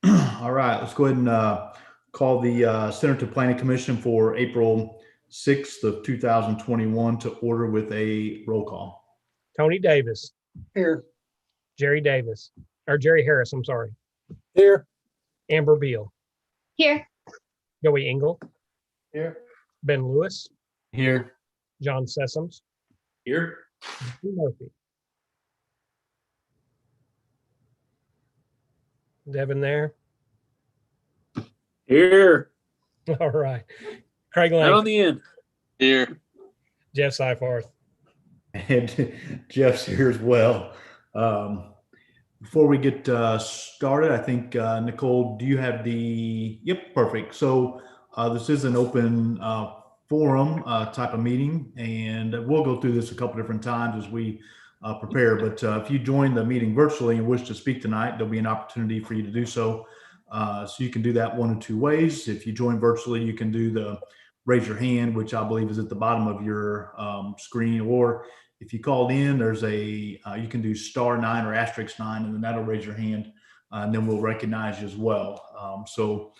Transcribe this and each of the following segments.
All right, let's go ahead and call the Center Planning Commission for April 6th of 2021 to order with a roll call. Tony Davis, Here. Jerry Davis, or Jerry Harris, I'm sorry. Here. Amber Beal, Here. Joey Engel, Here. Ben Lewis, Here. John Sessoms, Here. Drew Murphy. Devin there. Here. All right. Craig Right on Lang, the end. Here. Jeff Seifarth. And Jeff's here as well. Before we get started, I think, Nicole, do you have the, yep, perfect. So this is an open forum type of meeting, and we'll go through this a couple different times as we prepare. But if you join the meeting virtually and wish to speak tonight, there'll be an opportunity for you to do so. So you can do that one of two ways. If you join virtually, you can do the raise your hand, which I believe is at the bottom of your screen, or if you called in, there's a you can do *9 or *9, and then that'll raise your hand, and then we'll recognize you as well. So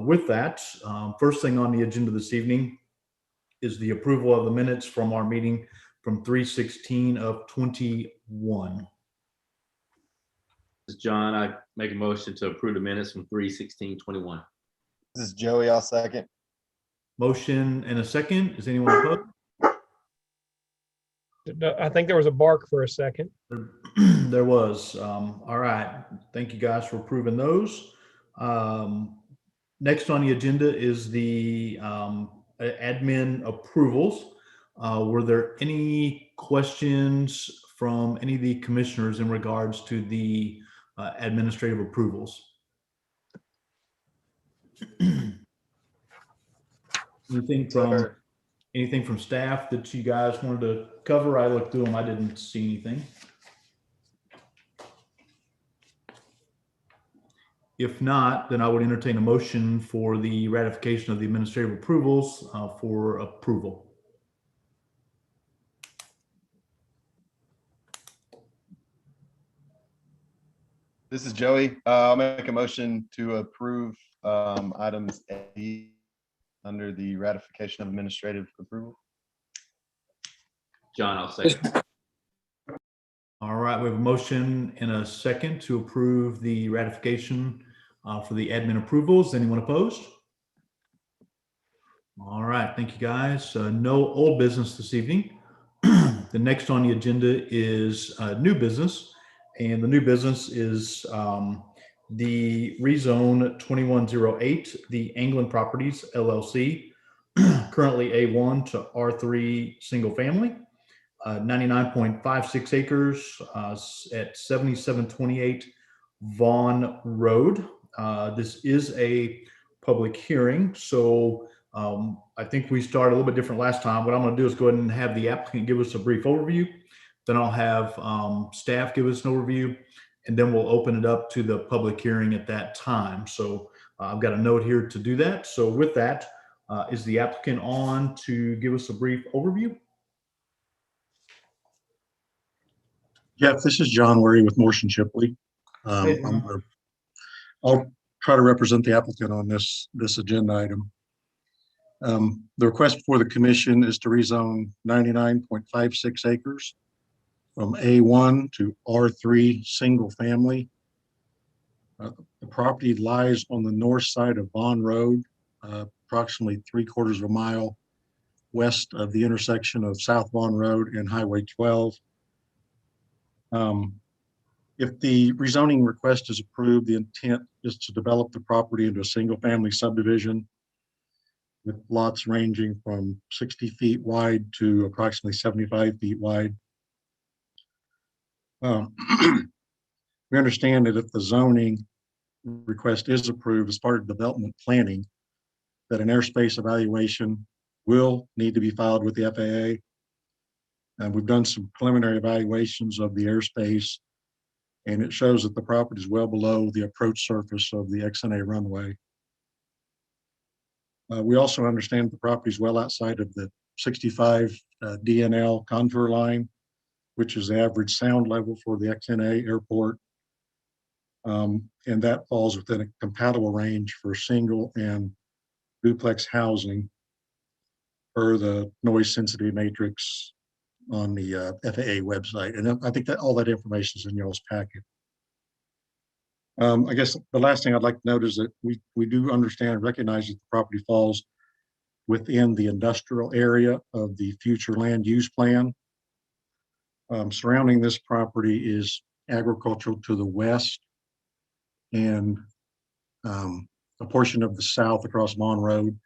with that, first thing on the agenda this evening is the approval of the minutes from our meeting from 3/16 of 21. This is John. I make a motion to approve the minutes from 3/16/21. This is Joey. I'll second. Motion and a second. Is anyone opposed? I think there was a bark for a second. There was. All right. Thank you guys for approving those. Next on the agenda is the admin approvals. Were there any questions from any of the commissioners in regards to the administrative approvals? Anything from staff that you guys wanted to cover? I looked through them. I didn't see anything. If not, then I would entertain a motion for the ratification of the administrative approvals for approval. This is Joey. I'll make a motion to approve items A under the ratification of administrative approval. John, I'll say. All right, we have a motion and a second to approve the ratification for the admin approvals. Anyone opposed? All right, thank you guys. No old business this evening. The next on the agenda is new business, and the new business is the rezone 2108, the Anglin Properties LLC, currently A1 to R3 single family, 99.56 acres at 7728 Vaughn Road. This is a public hearing, so I think we started a little bit different last time. What I'm going to do is go ahead and have the applicant give us a brief overview. Then I'll have staff give us an overview, and then we'll open it up to the public hearing at that time. So I've got a note here to do that. So with that, is the applicant on to give us a brief overview? Jeff, this is John Worry with Morrison Shipley. I'll try to represent the applicant on this agenda item. The request before the commission is to rezone 99.56 acres from A1 to R3 single family. The property lies on the north side of Vaughn Road, approximately 3/4 of a mile west of the intersection of South Vaughn Road and Highway 12. If the rezoning request is approved, the intent is to develop the property into a single family subdivision with lots ranging from 60 feet wide to approximately 75 feet wide. We understand that if the zoning request is approved as part of development planning, that an airspace evaluation will need to be filed with the FAA. And we've done some preliminary evaluations of the airspace, and it shows that the property is well below the approach surface of the XNA runway. We also understand the property is well outside of the 65 DNL contour line, which is the average sound level for the XNA airport. And that falls within a compatible range for single and duplex housing per the noise sensitivity matrix on the FAA website. And I think that all that information is in y'all's packet. I guess the last thing I'd like to note is that we do understand and recognize that the property falls within the industrial area of the future land use plan. Surrounding this property is agricultural to the west and a portion of the south across Vaughn Road,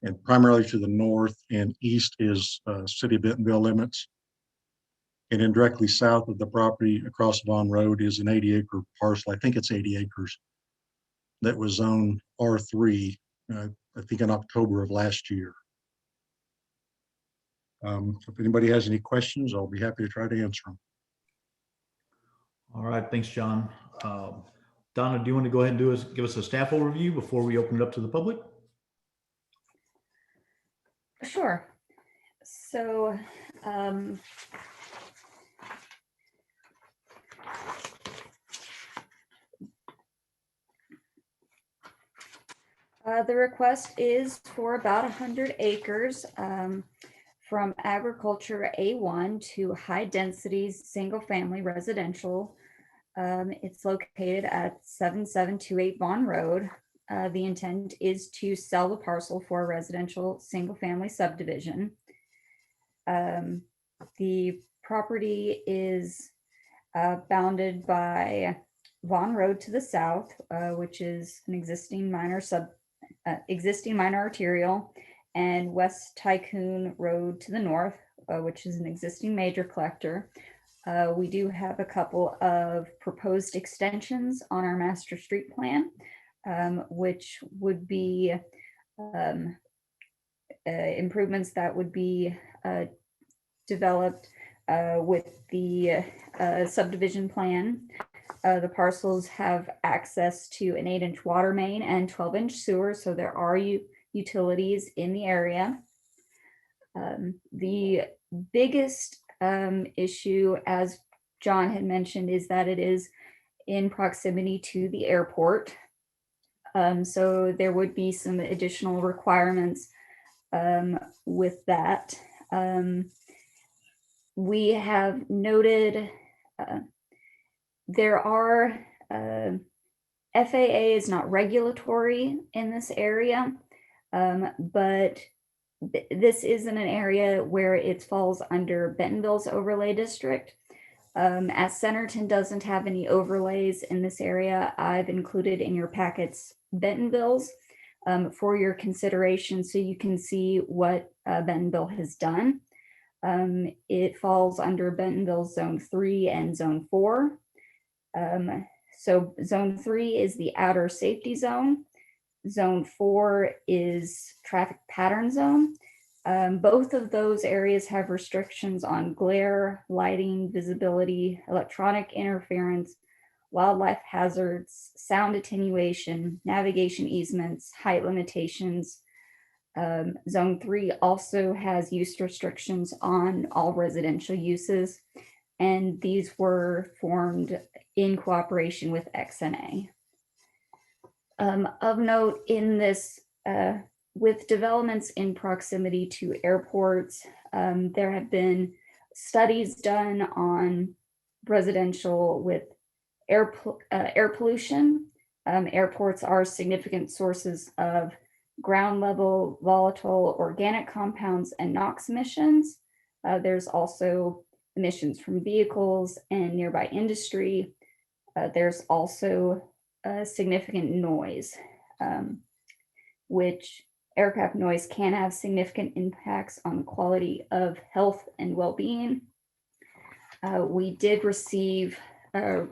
and primarily to the north and east is City of Bentonville limits. And then directly south of the property across Vaughn Road is an 80-acre parcel. I think it's 80 acres that was zoned R3, I think in October of last year. If anybody has any questions, I'll be happy to try to answer them. All right, thanks, John. Donna, do you want to go ahead and give us a staff overview before we open it up to the public? Sure. So, the request is for about 100 acres from agriculture A1 to high density single family residential. It's located at 7728 Vaughn Road. The intent is to sell the parcel for a residential single family subdivision. The property is bounded by Vaughn Road to the south, which is an existing minor arterial, and West Tycoon Road to the north, which is an existing major collector. We do have a couple of proposed extensions on our master street plan, which would be improvements that would be developed with the subdivision plan. The parcels have access to an 8-inch water main and 12-inch sewer, so there are utilities in the area. The biggest issue, as John had mentioned, is that it is in proximity to the airport. So there would be some additional requirements with that. We have noted there are FAA is not regulatory in this area, but this isn't an area where it falls under Bentonville's overlay district. As Centerton doesn't have any overlays in this area, I've included in your packets Bentonville's for your consideration so you can see what Bentonville has done. It falls under Bentonville's Zone 3 and Zone 4. So Zone 3 is the outer safety zone. Zone 4 is traffic pattern zone. Both of those areas have restrictions on glare, lighting, visibility, electronic interference, wildlife hazards, sound attenuation, navigation easements, height limitations. Zone 3 also has use restrictions on all residential uses, and these were formed in cooperation with XNA. Of note in this, with developments in proximity to airports, there have been studies done on residential with air pollution. Airports are significant sources of ground level volatile organic compounds and NOx emissions. There's also emissions from vehicles and nearby industry. There's also significant noise, which aircraft noise can have significant impacts on the quality of health and well-being. We did receive an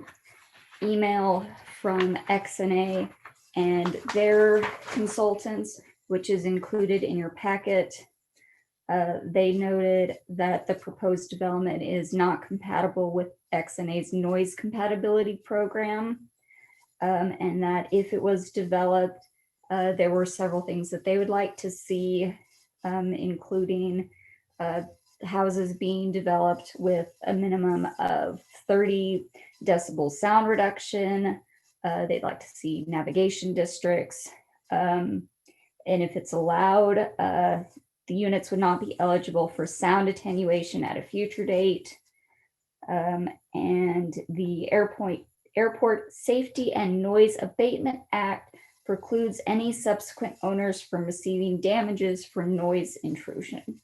email from XNA and their consultants, which is included in your packet. They noted that the proposed development is not compatible with XNA's noise compatibility program, and that if it was developed, there were several things that they would like to see, including houses being developed with a minimum of 30 decibel sound reduction, They'd like to see navigation districts. And if it's allowed, the units would not be eligible for sound attenuation at a future date. And the Airport Safety and Noise Abatement Act precludes any subsequent owners from receiving damages for noise intrusion.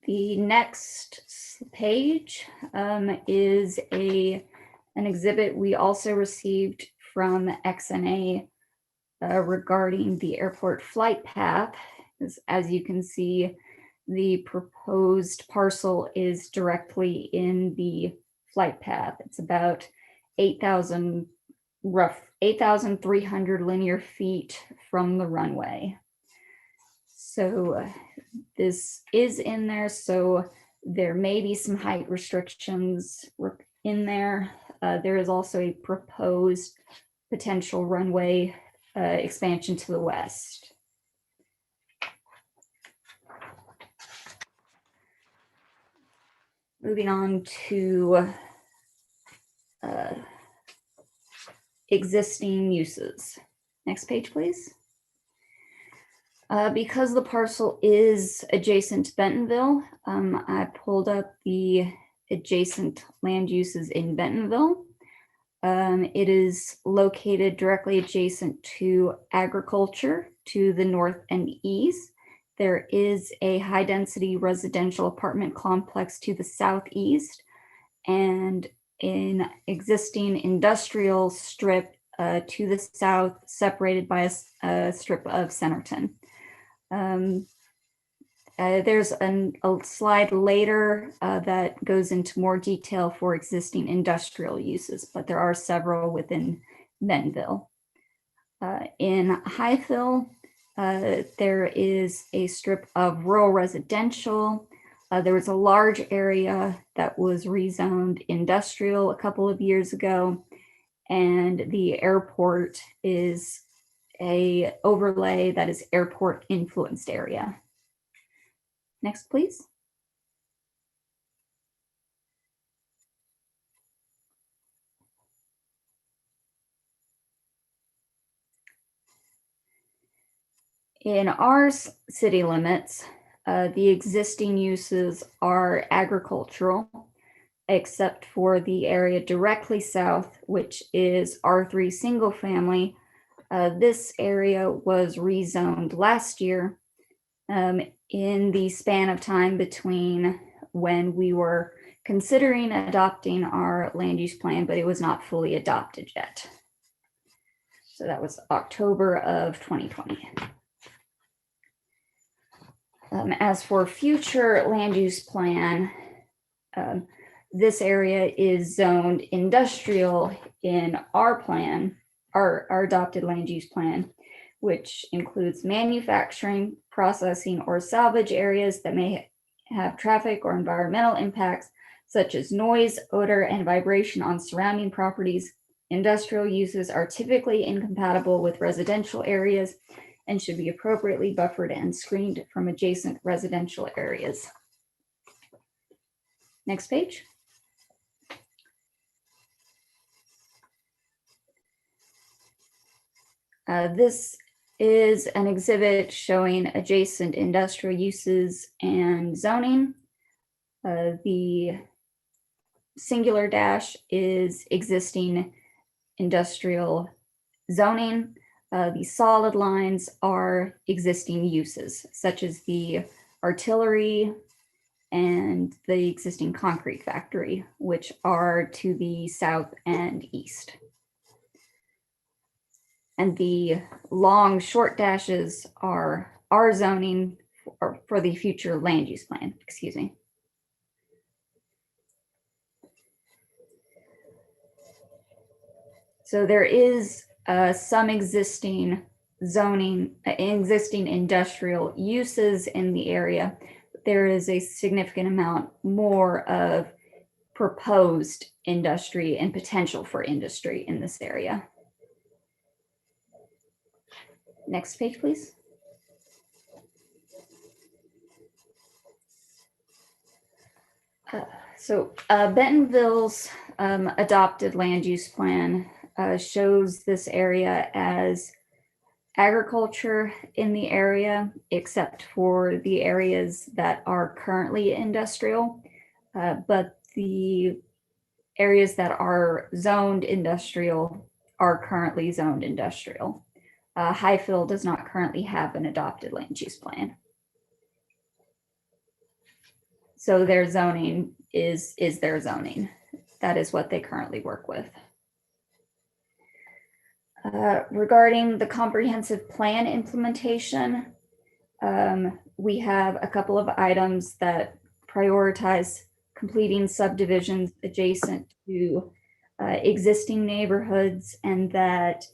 The next page is an exhibit we also received from XNA regarding the airport flight path. As you can see, the proposed parcel is directly in the flight path. It's about 8,300 linear feet from the runway. So this is in there, so there may be some height restrictions in there. There is also a proposed potential runway expansion to the west. Moving on to existing uses. Next page, please. Because the parcel is adjacent to Bentonville, I pulled up the adjacent land uses in Bentonville. It is located directly adjacent to agriculture to the north and east. There is a high-density residential apartment complex to the southeast and an existing industrial strip to the south, separated by a strip of Centerton. There's a slide later that goes into more detail for existing industrial uses, but there are several within Bentonville. In Highville, there is a strip of rural residential. There was a large area that was rezoned industrial a couple of years ago, and the airport is a overlay that is airport influenced area. Next, please. In our city limits, the existing uses are agricultural, except for the area directly south, which is R3 single family. This area was rezoned last year in the span of time between when we were considering adopting our land use plan, but it was not fully adopted yet. So that was October of 2020. As for future land use plan, this area is zoned industrial in our plan, our adopted land use plan, which includes manufacturing, processing, or salvage areas that may have traffic or environmental impacts, such as noise, odor, and vibration on surrounding properties. Industrial uses are typically incompatible with residential areas and should be appropriately buffered and screened from adjacent residential areas. Next page. This is an exhibit showing adjacent industrial uses and zoning. The singular dash is existing industrial zoning. The solid lines are existing uses, such as the artillery and the existing concrete factory, which are to the south and east. And the long short dashes are our zoning for the future land use plan, excuse me. So there is some existing zoning, existing industrial uses in the area. There is a significant amount more of proposed industry and potential for industry in this area. Next page, please. Bentonville's adopted land use plan shows this area as agriculture in the area, except for the areas that are currently industrial. But the areas that are zoned industrial are currently zoned industrial. Highfield does not currently have an adopted land use plan. So their zoning is their zoning. That is what they currently work with. Regarding the comprehensive plan implementation, we have a couple of items that prioritize completing subdivisions adjacent to existing neighborhoods and that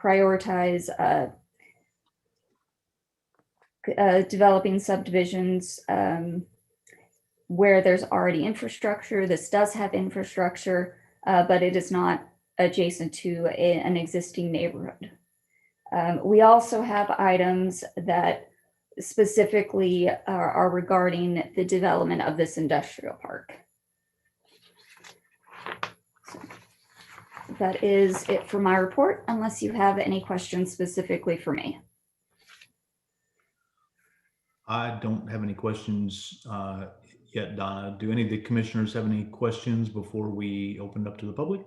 prioritize developing subdivisions where there's already infrastructure. This does have infrastructure, but it is not adjacent to an existing neighborhood. We also have items that specifically are regarding the development of this industrial park. So that is it for my report, unless you have any questions specifically for me. I don't have any questions yet, Donna. Do any of the commissioners have any questions before we open it up to the public?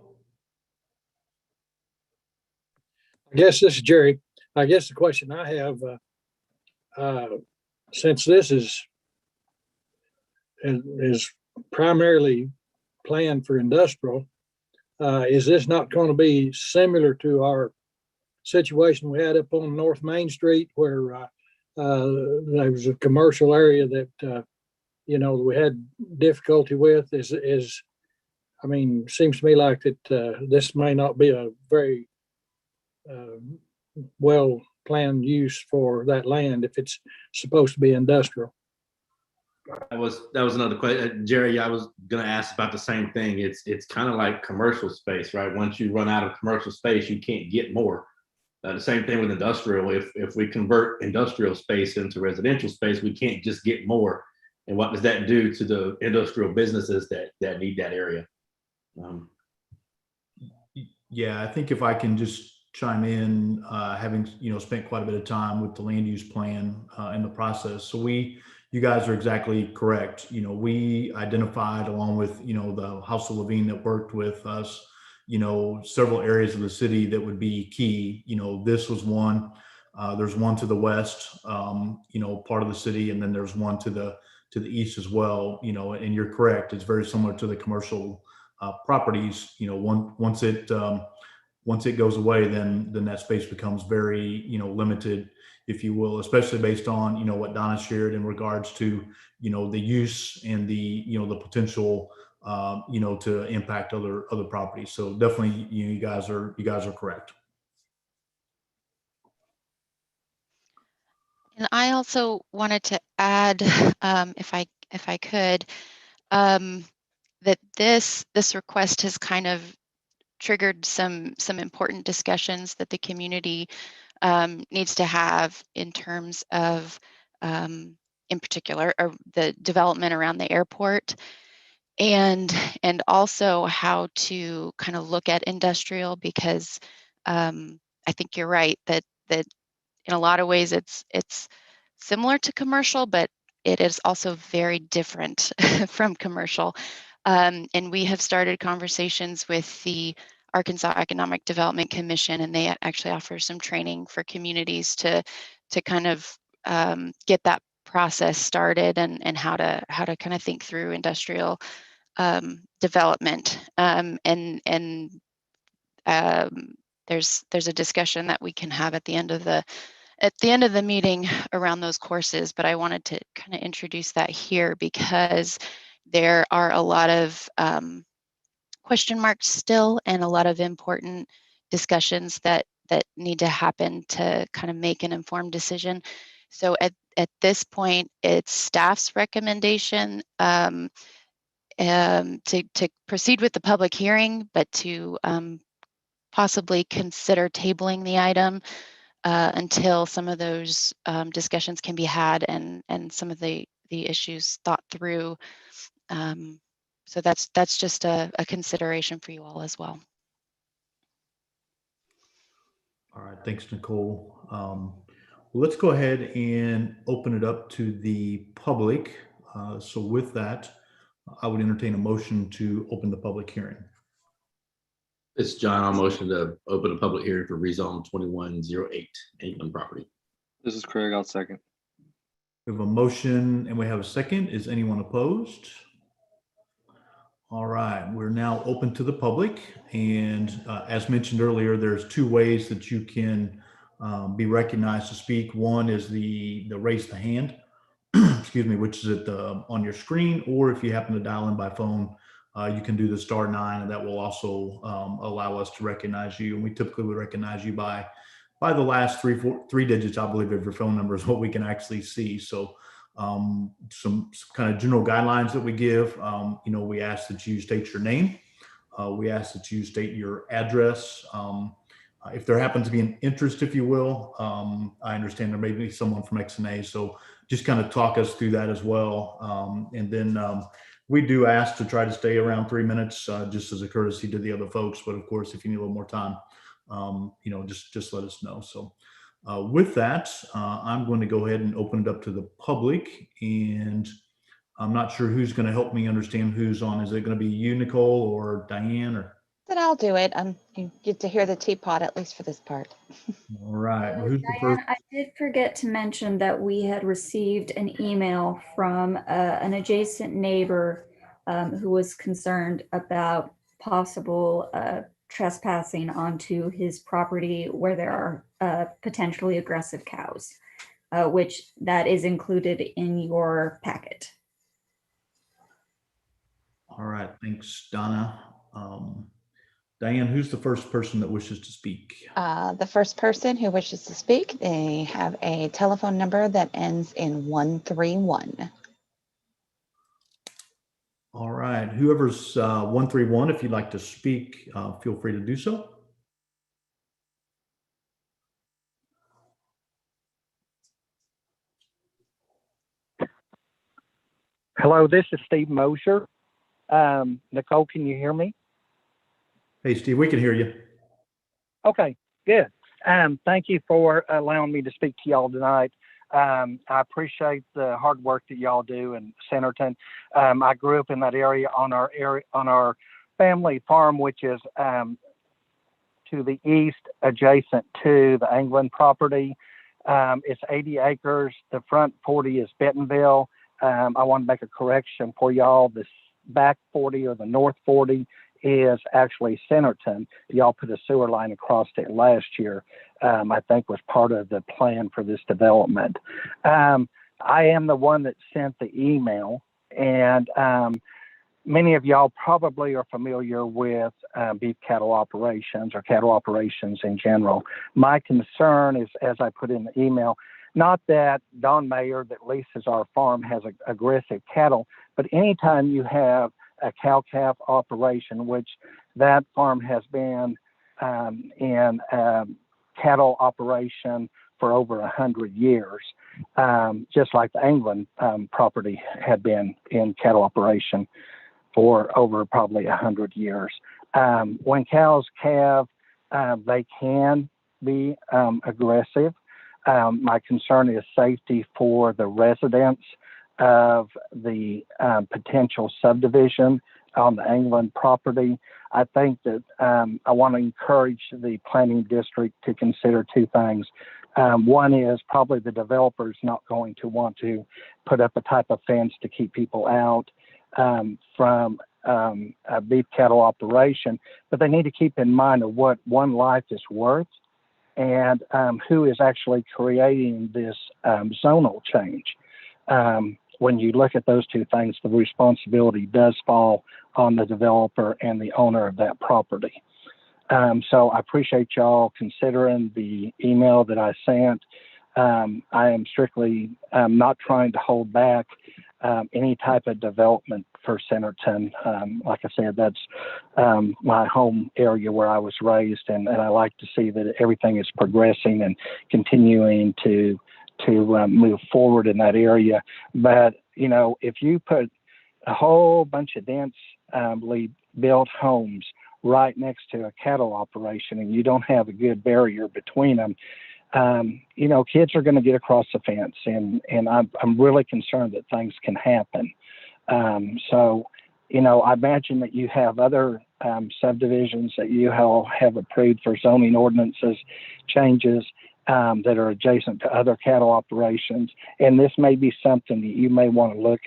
I guess this is Jerry. I guess the question I have, since this is primarily planned for industrial, is this not going to be similar to our situation we had up on North Main Street where there was a commercial area that we had difficulty with? I mean, seems to me like that this may not be a very well planned use for that land if it's supposed to be industrial. That was another question, Jerry. I was going to ask about the same thing. It's kind of like commercial space, right? Once you run out of commercial space, you can't get more. The same thing with industrial. If we convert industrial space into residential space, we can't just get more. And what does that do to the industrial businesses that need that area? Yeah, I think if I can just chime in, having spent quite a bit of time with the land use plan in the process. So you guys are exactly correct. We identified, along with the House of Levine that worked with us, several areas of the city that would be key. This was one. There's one to the west, part of the city, and then there's one to the east as well. And you're correct. It's very similar to the commercial properties. Once it goes away, then that space becomes very limited, if you will, especially based on what Donna shared in regards to the use and the the potential to impact other properties. So definitely you guys are correct. And I also wanted to add, if I could, that this request has kind of triggered some important discussions that the community needs to have in terms of, in particular, the development around the airport, and also how to kind of look at industrial, because I think you're right that in a lot of ways it's similar to commercial, but it is also very different from commercial. And we have started conversations with the Arkansas Economic Development Commission, and they actually offer some training for communities to kind of get that process started and how to kind of think through industrial development. There's a discussion that we can have at the end of the meeting around those courses, but I wanted to kind of introduce that here because there are a lot of question marks still and a lot of important discussions that need to happen to kind of make an informed decision. So at this point, it's staff's recommendation to proceed with the public hearing, but to possibly consider tabling the item until some of those discussions can be had and some of the the issues thought through. So that's just a consideration for you all as well. All right, thanks, Nicole. Well, let's go ahead and open it up to the public. So with that, I would entertain a motion to open the public hearing. It's John. I'll motion to open a public hearing for rezone 2108 England property. This is Craig. I'll second. We have a motion and we have a second. Is anyone opposed? All right, we're now open to the public. And as mentioned earlier, there's two ways that you can be recognized to speak. One is the raise the hand, excuse me, which is on your screen, or if you happen to dial in by phone, you can do the *9, and that will also allow us to recognize you. And we typically would recognize you by the last three digits, I believe, of your phone number is what we can actually see. So some kind of general guidelines that we give, we ask that you state your name. We ask that you state your address. If there happens to be an interest, if you will, I understand there may be someone from XNA, so just kind of talk us through that as well. And then we do ask to try to stay around 3 minutes, just as a courtesy to the other folks. But of course, if you need a little more time, just let us know. So with that, I'm going to go ahead and open it up to the public. And I'm not sure who's going to help me understand who's on. Is it going to be you, Nicole, or Diane, or? Then I'll do it. You get to hear the teapot, at least for this part. All right. Who's the first? Diane, I did forget to mention that we had received an email from an adjacent neighbor who was concerned about possible trespassing onto his property where there are potentially aggressive cows, which that is included in your packet. All right. Thanks, Donna. Diane, who's the first person that wishes to speak? The first person who wishes to speak, they have a telephone number that ends in 131. All right. Whoever's 131, if you'd like to speak, feel free to do so. Hello, this is Steve Mosher. Nicole, can you hear me? Hey, Steve, we can hear you. Okay, good. Thank you for allowing me to speak to y'all tonight. I appreciate the hard work that y'all do in Centerton. I grew up in that area on our family farm, which is to the east, adjacent to the England property. It's 80 acres. The front 40 is Bentonville. I want to make a correction for y'all. This back 40 or the north 40 is actually Centerton. Y'all put a sewer line across it last year, I think was part of the plan for this development. I am the one that sent the email, and many of y'all probably are familiar with beef cattle operations or cattle operations in general. My concern is, as I put in the email, not that Don Mayer that leases our farm has aggressive cattle, but anytime you have a cow-calf operation, which that farm has been in cattle operation for over 100 years, just like the England property had been in cattle operation for over probably 100 years. When cows calve, they can be aggressive. My concern is safety for the residents of the potential subdivision on the England property. I think that I want to encourage the planning district to consider two things. One is probably the developer's not going to want to put up a type of fence to keep people out from a beef cattle operation, but they need to keep in mind of what one life is worth and who is actually creating this zonal change. When you look at those two things, the responsibility does fall on the developer and the owner of that property. So I appreciate y'all considering the email that I sent. I am strictly not trying to hold back any type of development for Centerton. Like I said, that's my home area where I was raised, and I like to see that everything is progressing and continuing to move forward in that area. But if you put a whole bunch of densely built homes right next to a cattle operation and you don't have a good barrier between them, kids are going to get across the fence, and I'm really concerned that things can happen. So, I imagine that you have other subdivisions that you have approved for zoning ordinances changes that are adjacent to other cattle operations, and this may be something that you may want to look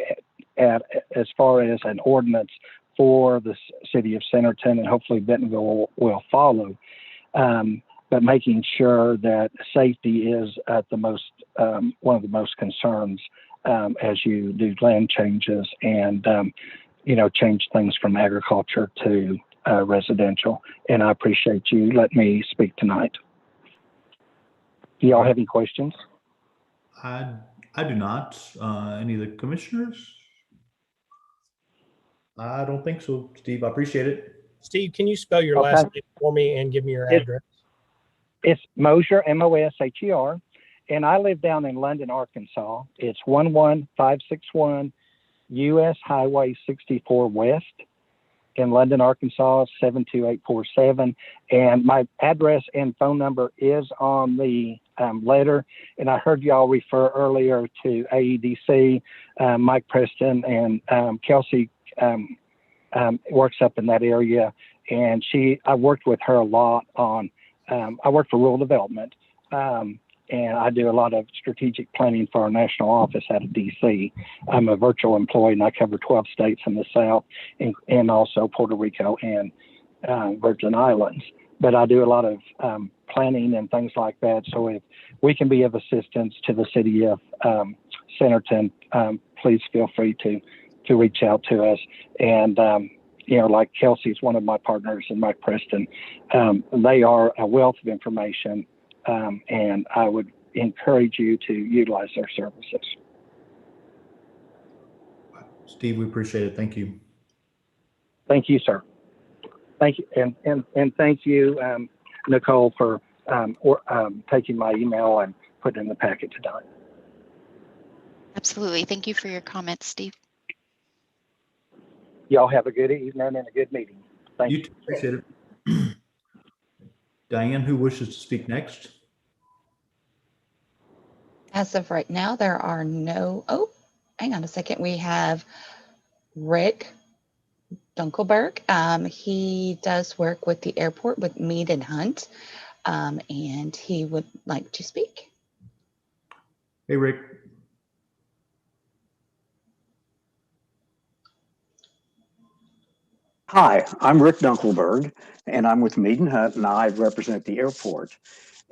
at as far as an ordinance for the city of Centerton, and hopefully Bentonville will follow. But making sure that safety is at the most one of the most concerns as you do land changes and change things from agriculture to residential. And I appreciate you letting me speak tonight. Do y'all have any questions? I do not. Any of the commissioners? I don't think so, Steve. I appreciate it. Steve, can you spell your last name for me and give me your address? It's Mosher, Mosher, and I live down in London, Arkansas. It's 11561 US Highway 64 West in London, Arkansas, 72847. And my address and phone number is on the letter. And I heard y'all refer earlier to AEDC, Mike Preston, and Kelsey works up in that area. And I worked with her a lot on, I work for rural development, and I do a lot of strategic planning for our national office out of DC. I'm a virtual employee and I cover 12 states in the South and also Puerto Rico and Virgin Islands. But I do a lot of planning and things like that. So if we can be of assistance to the city of Centerton, please feel free to reach out to us. And, like Kelsey's one of my partners and Mike Preston, they are a wealth of information. And I would encourage you to utilize their services. Steve, we appreciate it. Thank you. Thank you, sir. Thank you. And thank you, Nicole, for taking my email and putting it in the packet tonight. Absolutely. Thank you for your comments, Steve. Y'all have a good evening and a good meeting. Thank you. You too. Appreciate it. Diane, who wishes to speak next? As of right now, there are no, hang on a second. We have Rick Dunkelberg. He does work with the airport with Mead and Hunt, and he would like to speak. Hey, Rick. Hi, I'm Rick Dunkelberg, and I'm with Mead and Hunt, and I represent the airport.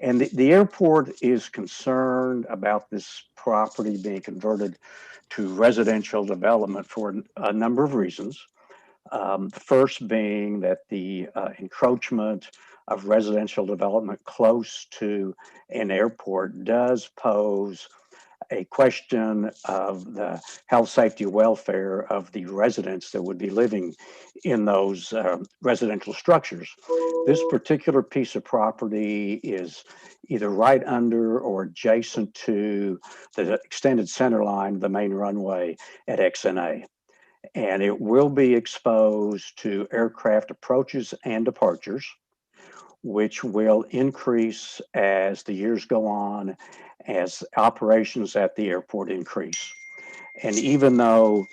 And the airport is concerned about this property being converted to residential development for a number of reasons. The first being that the encroachment of residential development close to an airport does pose a question of the health, safety, welfare of the residents that would be living in those residential structures. This particular piece of property is either right under or adjacent to the extended center line of the main runway at XNA. And it will be exposed to aircraft approaches and departures, which will increase as the years go on, as operations at the airport increase. And even though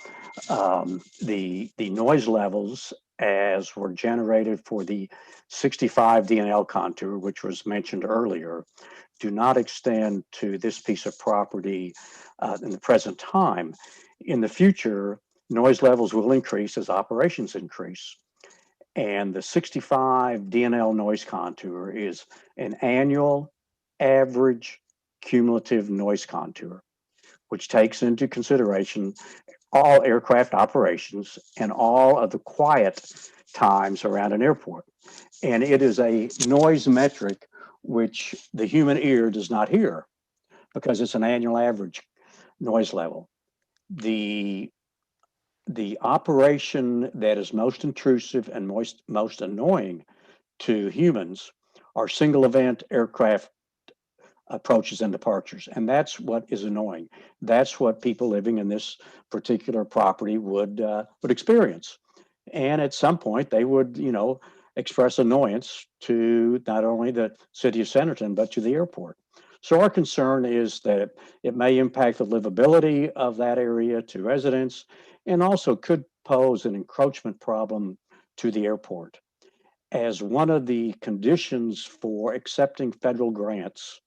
the noise levels as were generated for the 65 DNL contour, which was mentioned earlier, do not extend to this piece of property in the present time, in the future, noise levels will increase as operations increase. And the 65 DNL noise contour is an annual average cumulative noise contour, which takes into consideration all aircraft operations and all of the quiet times around an airport. And it is a noise metric which the human ear does not hear because it's an annual average noise level. The operation that is most intrusive and most annoying to humans are single event aircraft approaches and departures. And that's what is annoying. That's what people living in this particular property would experience. And at some point they would, express annoyance to not only the city of Centerton, but to the airport. So our concern is that it may impact the livability of that area to residents and also could pose an encroachment problem to the airport. As one of the conditions for accepting federal grants,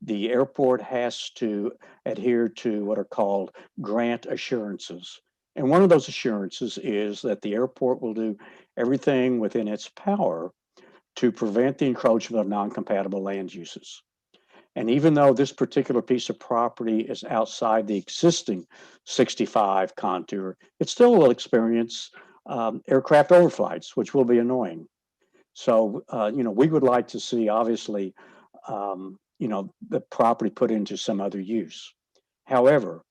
the airport has to adhere to what are called grant assurances. And one of those assurances is that the airport will do everything within its power to prevent the encroachment of non-compatible land uses. And even though this particular piece of property is outside the existing 65 contour, it still will experience aircraft overflights, which will be annoying. So, we would like to see, obviously, the property put into some other use. However,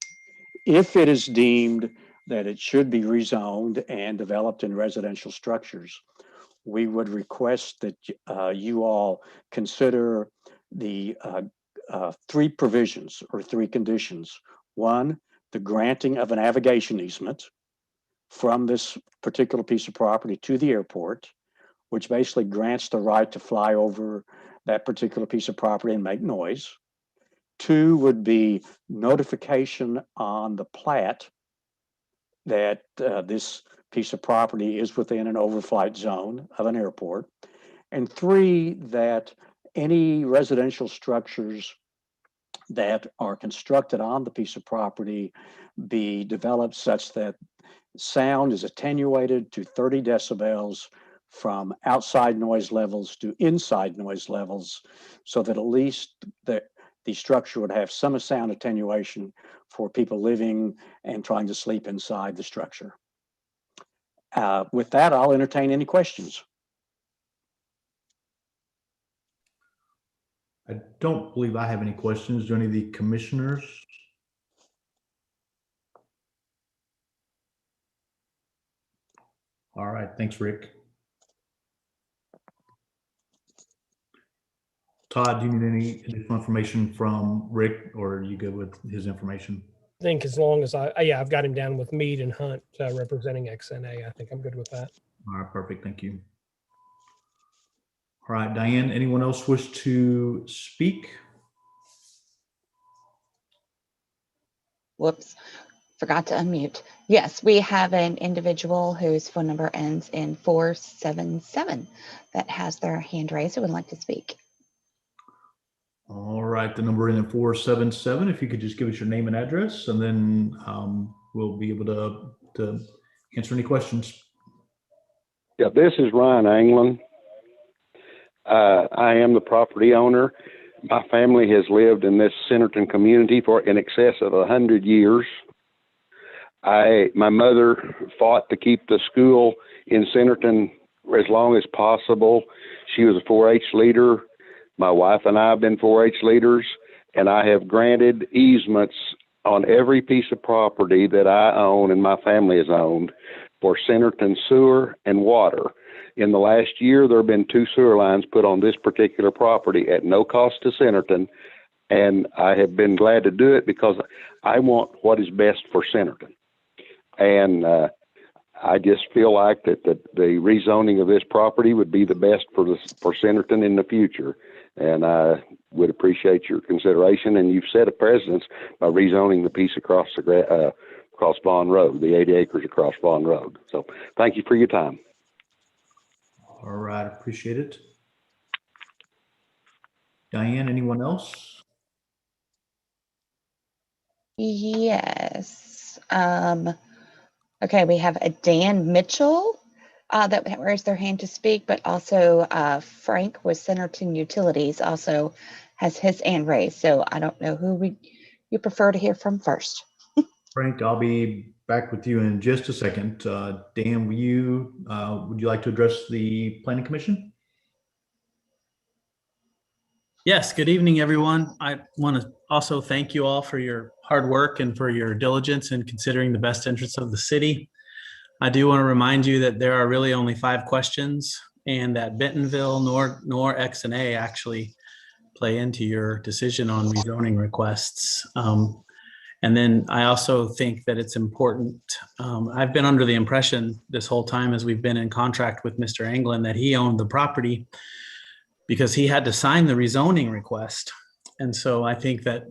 if it is deemed that it should be rezoned and developed in residential structures, we would request that you all consider the three provisions or three conditions. One, the granting of a navigation easement from this particular piece of property to the airport, which basically grants the right to fly over that particular piece of property and make noise. Two would be notification on the plat that this piece of property is within an overflight zone of an airport. And three, that any residential structures that are constructed on the piece of property be developed such that sound is attenuated to 30 decibels from outside noise levels to inside noise levels, so that at least the structure would have some sound attenuation for people living and trying to sleep inside the structure. With that, I'll entertain any questions. I don't believe I have any questions. Do any of the commissioners? All right, thanks, Rick. Todd, do you need any additional information from Rick, or are you good with his information? I think as long as I've got him down with Mead and Hunt representing XNA. I think I'm good with that. All right, perfect. Thank you. All right, Diane, anyone else wish to speak? Whoops, forgot to unmute. Yes, we have an individual whose phone number ends in 477 that has their hand raised and would like to speak. All right, the number in 477. If you could just give us your name and address, and then we'll be able to answer any questions. Yeah, this is Ryan Anglin. I am the property owner. My family has lived in this Centerton community for in excess of 100 years. My mother fought to keep the school in Centerton as long as possible. She was a 4-H leader. My wife and I have been 4-H leaders, and I have granted easements on every piece of property that I own and my family has owned for Centerton sewer and water. In the last year, there have been 2 sewer lines put on this particular property at no cost to Centerton, and I have been glad to do it because I want what is best for Centerton. And I just feel like that the rezoning of this property would be the best for Centerton in the future. And I would appreciate your consideration. And you've set a precedence by rezoning the piece across Vaughn Road, the 80 acres across Vaughn Road. So thank you for your time. All right, appreciate it. Diane, anyone else? Yes. Okay, we have a Dan Mitchell that raised their hand to speak, but also Frank with Centerton Utilities also has his hand raised. So I don't know who you prefer to hear from first. Frank, I'll be back with you in just a second. Dan, would you like to address the Planning Commission? Yes, good evening, everyone. I want to also thank you all for your hard work and for your diligence in considering the best interests of the city. I do want to remind you that there are really only 5 questions and that Bentonville nor XNA actually play into your decision on rezoning requests. And then I also think that it's important. I've been under the impression this whole time as we've been in contract with Mr. Anglin that he owned the property because he had to sign the rezoning request. And so I think that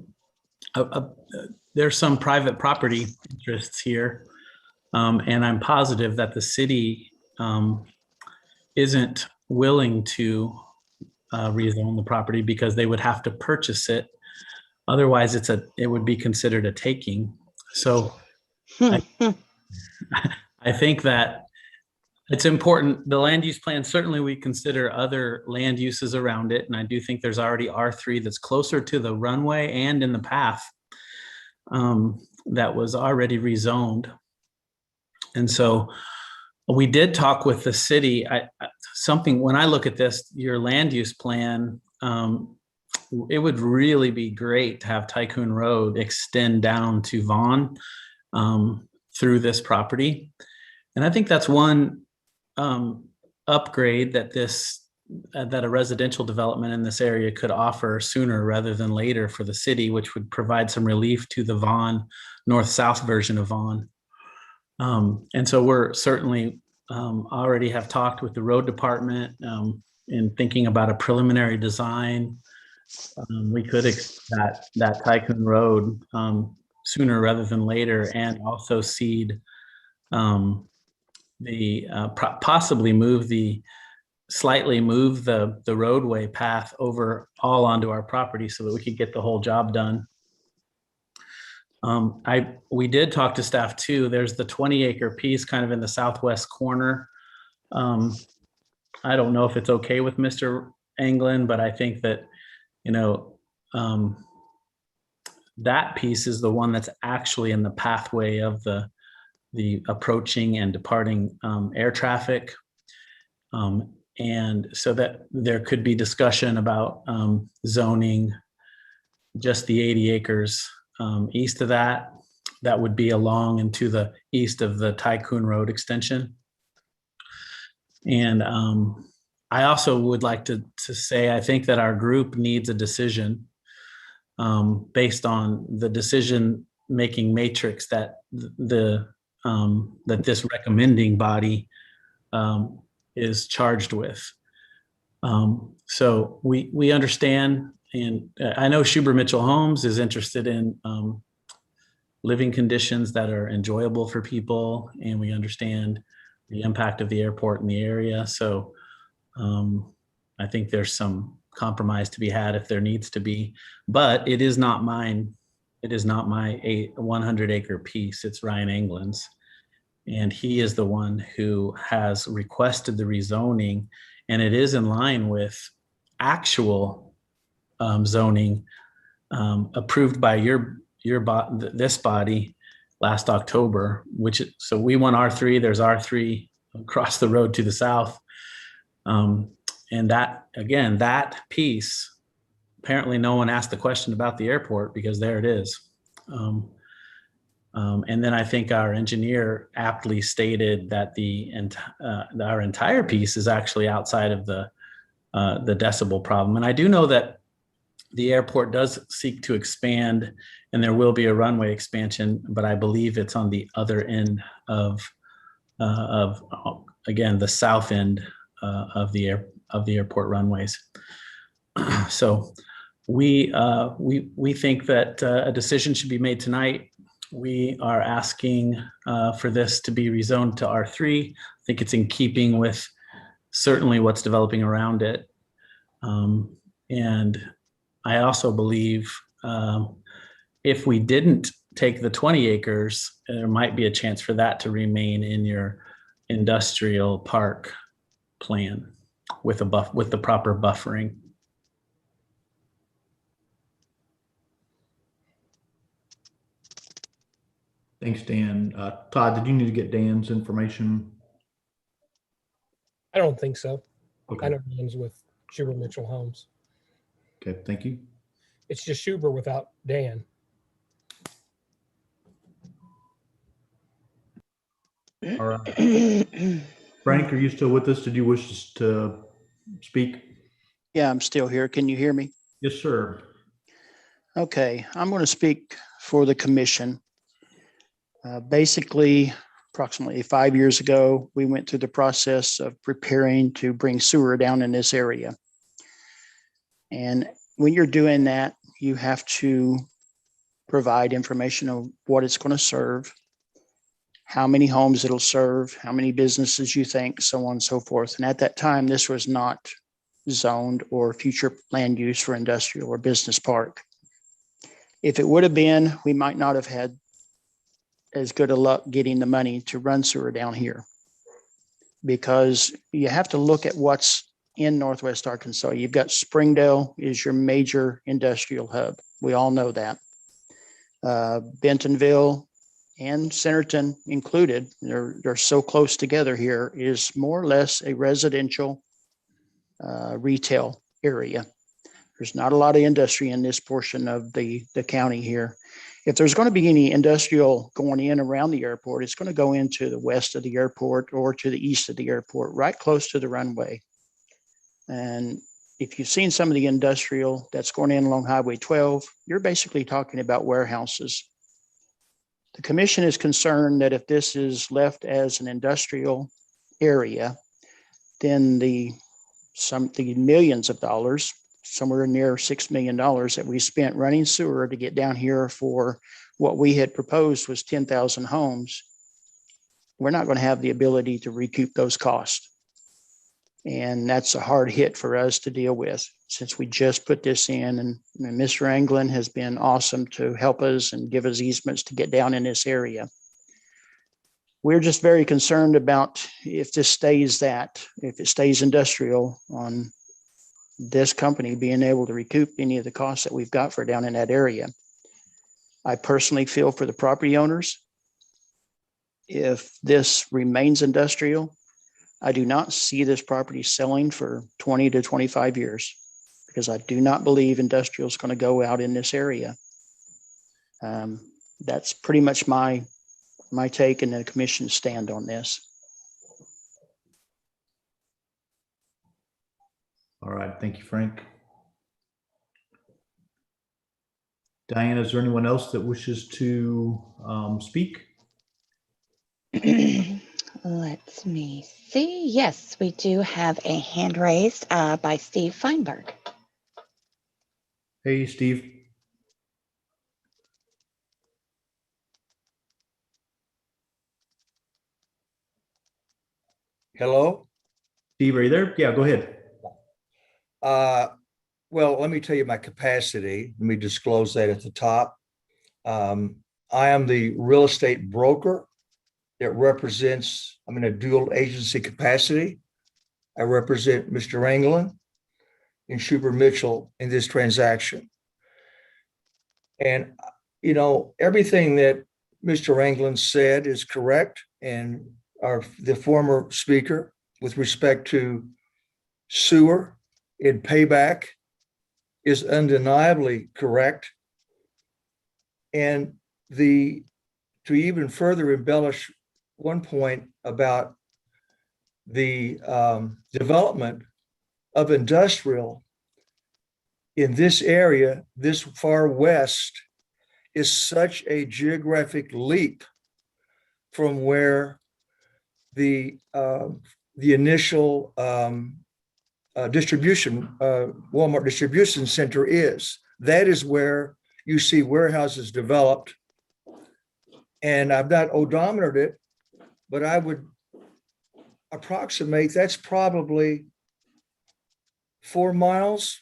there's some private property interests here. And I'm positive that the city isn't willing to rezone the property because they would have to purchase it. Otherwise, it would be considered a taking. So I think that it's important. The land use plan, certainly we consider other land uses around it. And I do think there's already R3 that's closer to the runway and in the path that was already rezoned. And so we did talk with the city. When I look at this, your land use plan, it would really be great to have Tycoon Road extend down to Vaughn through this property. And I think that's one upgrade that that a residential development in this area could offer sooner rather than later for the city, which would provide some relief to the Vaughn north-south version of Vaughn. And so we're certainly already have talked with the road department in thinking about a preliminary design. We could extend that Tycoon Road sooner rather than later, and also seed possibly slightly move the roadway path over all onto our property so that we could get the whole job done. We did talk to staff too. There's the 20-acre piece kind of in the southwest corner. I don't know if it's okay with Mr. Anglin, but I think that, that piece is the one that's actually in the pathway of the approaching and departing air traffic. And so that there could be discussion about zoning just the 80 acres east of that. That would be along and to the east of the Tycoon Road extension. And I also would like to say, I think that our group needs a decision based on the decision-making matrix that that this recommending body is charged with. So we understand, and I know Schuber Mitchell Homes is interested in living conditions that are enjoyable for people, and we understand the impact of the airport in the area. So I think there's some compromise to be had if there needs to be, but it is not mine. It is not my 100-acre piece. It's Ryan Anglin's. And he is the one who has requested the rezoning, and it is in line with actual zoning approved by this body last October, so we want R3, there's R3 across the road to the south. And that, again, that piece, apparently no one asked the question about the airport because there it is. And then I think our engineer aptly stated that our entire piece is actually outside of the decibel problem. And I do know that the airport does seek to expand, and there will be a runway expansion, but I believe it's on the other end of again, the south end of the airport runways. So we think that a decision should be made tonight. We are asking for this to be rezoned to R3. I think it's in keeping with certainly what's developing around it. And I also believe if we didn't take the 20 acres, there might be a chance for that to remain in your industrial park plan with the proper buffering. Thanks, Dan. Todd, did you need to get Dan's information? I don't think so. Okay. I know Dan's with Schuber Mitchell Homes. Okay, thank you. It's just Schuber without Dan. All right. Frank, are you still with us? Did you wish to speak? Yeah, I'm still here. Can you hear me? Yes, sir. Okay, I'm going to speak for the commission. Basically, approximately 5 years ago, we went through the process of preparing to bring sewer down in this area. And when you're doing that, you have to provide information on what it's going to serve, how many homes it'll serve, how many businesses you think, so on and so forth. And at that time, this was not zoned or future land use for industrial or business park. If it would have been, we might not have had as good a luck getting the money to run sewer down here, because you have to look at what's in Northwest Arkansas. You've got Springdale is your major industrial hub. We all know that. Bentonville and Centerton included, they're so close together here, is more or less a residential retail area. There's not a lot of industry in this portion of the county here. If there's going to be any industrial going in around the airport, it's going to go into the west of the airport or to the east of the airport, right close to the runway. And if you've seen some of the industrial that's going in along Highway 12, you're basically talking about warehouses. The commission is concerned that if this is left as an industrial area, then the millions of dollars, somewhere near $6 million that we spent running sewer to get down here for what we had proposed was 10,000 homes, we're not going to have the ability to recoup those costs. And that's a hard hit for us to deal with since we just put this in. And Mr. Anglin has been awesome to help us and give us easements to get down in this area. We're just very concerned about if this stays if it stays industrial, on this company being able to recoup any of the costs that we've got for down in that area. I personally feel for the property owners. If this remains industrial, I do not see this property selling for 20 to 25 years because I do not believe industrial is going to go out in this area. That's pretty much my take and the commission's stand on this. All right. Thank you, Frank. Diane, is there anyone else that wishes to speak? Let me see. Yes, we do have a hand raised by Steve Feinberg. Hey, Steve. Hello? Steve, are you there? Yeah, go ahead. Well, let me tell you my capacity. Let me disclose that at the top. I am the real estate broker that represents, I'm in a dual agency capacity. I represent Mr. Anglin and Schubert Mitchell in this transaction. And, you know, everything that Mr. Anglin said is correct. And the former speaker with respect to sewer in payback is undeniably correct. And to even further embellish one point about the development of industrial in this area, this far west, is such a geographic leap from where the initial Walmart distribution center is. That is where you see warehouses developed. And I've not odometered it, but I would approximate that's probably 4 miles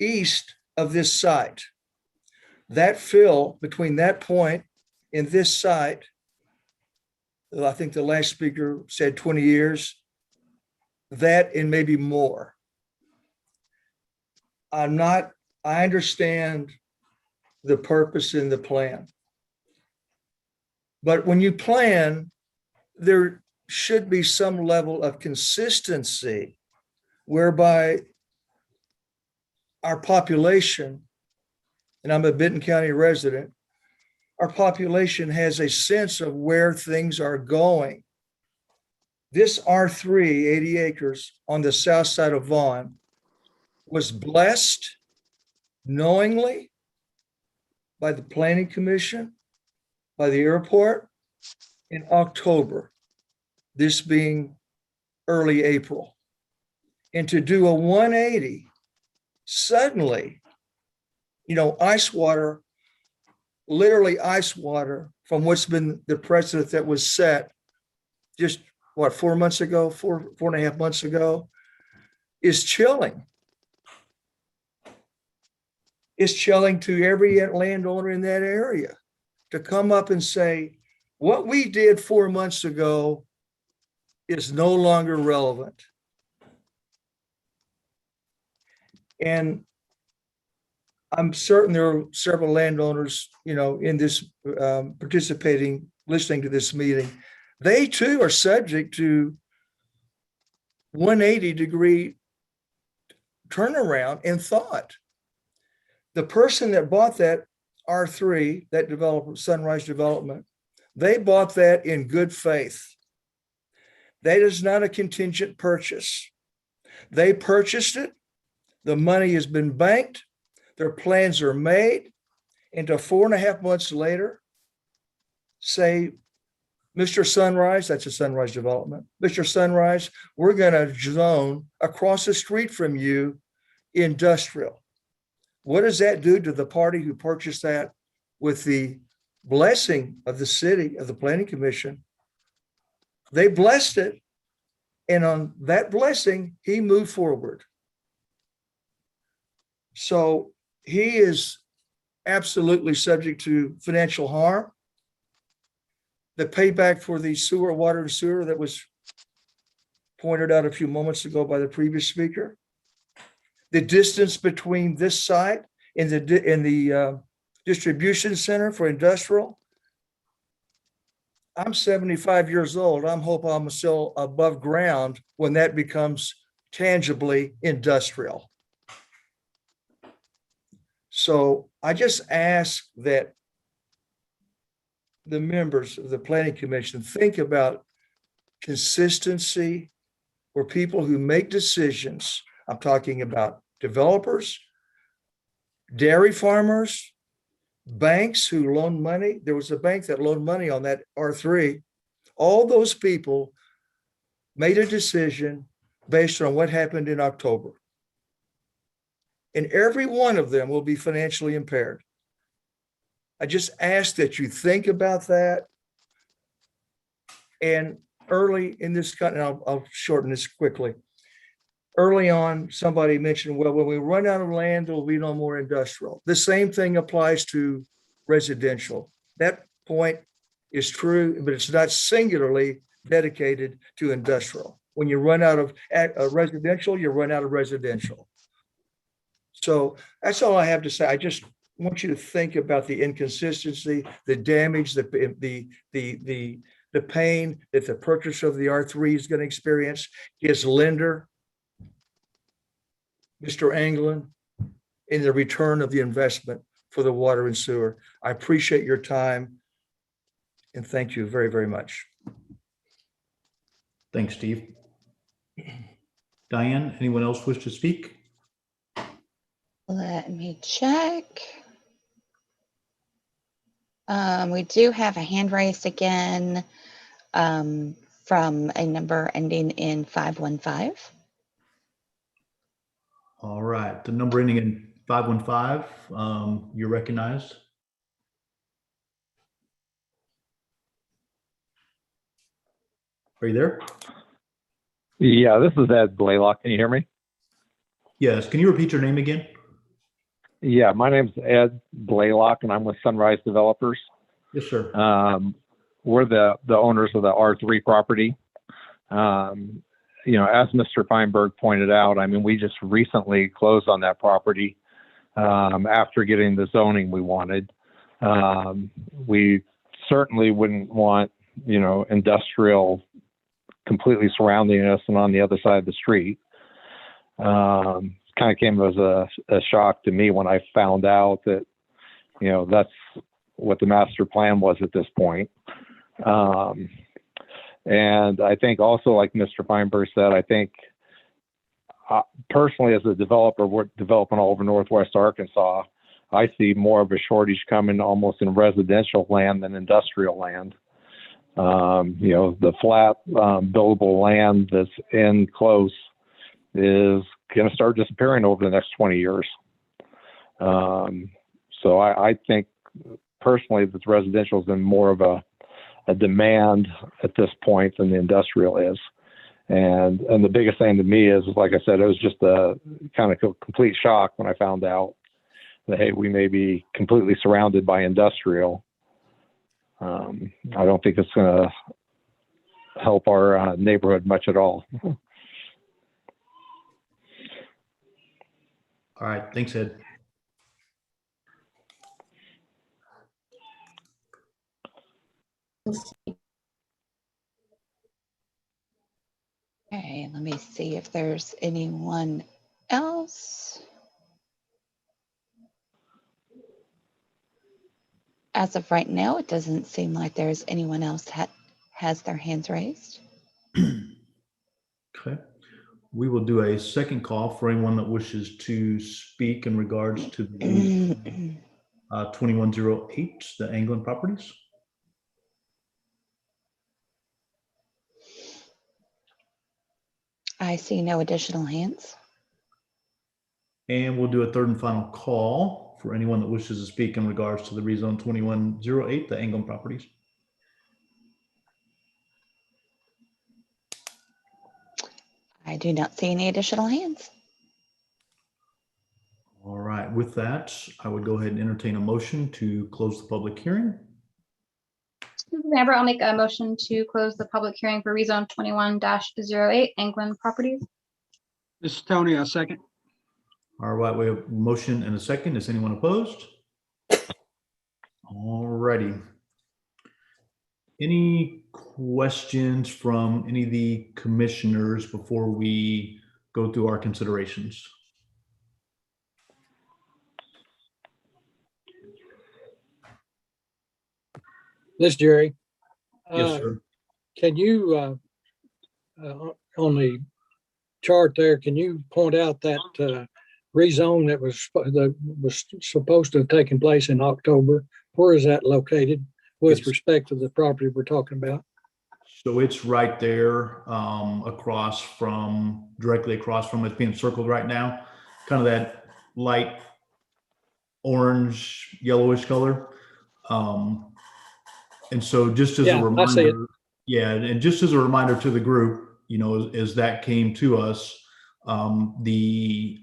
east of this site. That fill between that point and this site, I think the last speaker said 20 years, that and maybe more. I understand the purpose in the plan. But when you plan, there should be some level of consistency whereby our population, and I'm a Benton County resident, our population has a sense of where things are going. This R3, 80 acres on the south side of Vaughn, was blessed knowingly by the Planning Commission, by the airport in October, this being early April. And to do a 180 suddenly, ice water, literally ice water from what's been the precedent that was set just 4 months ago, four and a half months ago, is chilling. It's chilling to every landowner in that area to come up and say, what we did 4 months ago is no longer relevant. And I'm certain there are several landowners, in this participating, listening to this meeting. They too are subject to 180-degree turnaround in thought. The person that bought that R3, that developer, Sunrise Development, they bought that in good faith. That is not a contingent purchase. They purchased it. The money has been banked. Their plans are made. And to 4.5 months later, say, Mr. Sunrise, that's a Sunrise Development, Mr. Sunrise, we're going to zone across the street from you industrial. What does that do to the party who purchased that with the blessing of the city, of the Planning Commission? They blessed it. And on that blessing, he moved forward. So he is absolutely subject to financial harm. The payback for the water and sewer that was pointed out a few moments ago by the previous speaker. The distance between this site and the distribution center for industrial. I'm 75 years old. I'm hoping I'm still above ground when that becomes tangibly industrial. So I just ask that the members of the Planning Commission think about consistency for people who make decisions. I'm talking about developers, dairy farmers, banks who loan money. There was a bank that loaned money on that R3. All those people made a decision based on what happened in October. And every one of them will be financially impaired. I just ask that you think about that. And early in this, and I'll shorten this quickly. Early on, somebody mentioned, well, when we run out of land, there will be no more industrial. The same thing applies to residential. That point is true, but it's not singularly dedicated to industrial. When you run out of residential, you run out of residential. So that's all I have to say. I just want you to think about the inconsistency, the damage, the pain that the purchaser of the R3 is going to experience, his lender, Mr. Anglin, in the return of the investment for the water and sewer. I appreciate your time and thank you very, very much. Thanks, Steve. Diane, anyone else wish to speak? Let me check. We do have a hand raised again from a number ending in 515. All right, the number ending in 515, you're recognized. Are you there? Yeah, this is Ed Blaylock. Can you hear me? Yes. Can you repeat your name again? Yeah, my name's Ed Blaylock, and I'm with Sunrise Developers. Yes, sir. We're the owners of the R3 property. As Mr. Feinberg pointed out, I mean, we just recently closed on that property after getting the zoning we wanted. We certainly wouldn't want, industrial completely surrounding us and on the other side of the street. Kind of came as a shock to me when I found out that, that's what the master plan was at this point. And I think also, like Mr. Feinberg said, personally, as a developer, we're developing all over Northwest Arkansas. I see more of a shortage coming almost in residential land than industrial land. The flat buildable land that's in close is going to start disappearing over the next 20 years. So I think personally that residential is in more of a demand at this point than the industrial is. And the biggest thing to me is, like I said, it was just a kind of complete shock when I found out that, hey, we may be completely surrounded by industrial. I don't think it's going to help our neighborhood much at all. All right. Thanks, Ed. Okay, let me see if there's anyone else. As of right now, it doesn't seem like there's anyone else that has their hands raised. Okay. We will do a second call for anyone that wishes to speak in regards to the 2108, the Anglin properties. I see no additional hands. And we'll do a third and final call for anyone that wishes to speak in regards to the rezone 2108, the Anglin properties. I do not see any additional hands. All right. With that, I would go ahead and entertain a motion to close the public hearing. This is Amber. I'll make a motion to close the public hearing for rezone 21-08 Anglin properties. This is Tony. I'll second. All right. We have a motion and a second. Is anyone opposed? All righty. Any questions from any of the commissioners before we go through our considerations? This Jerry. Yes, sir. Can you, on the chart there, can you point out that rezone that was supposed to have taken place in October? Where is that located with respect to the property we're talking about? So it's right there, directly across from, it's being circled right now, kind of that light orange, yellowish color. And so just as a reminder, I see it. Yeah, and just as a reminder to the group, as that came to us, the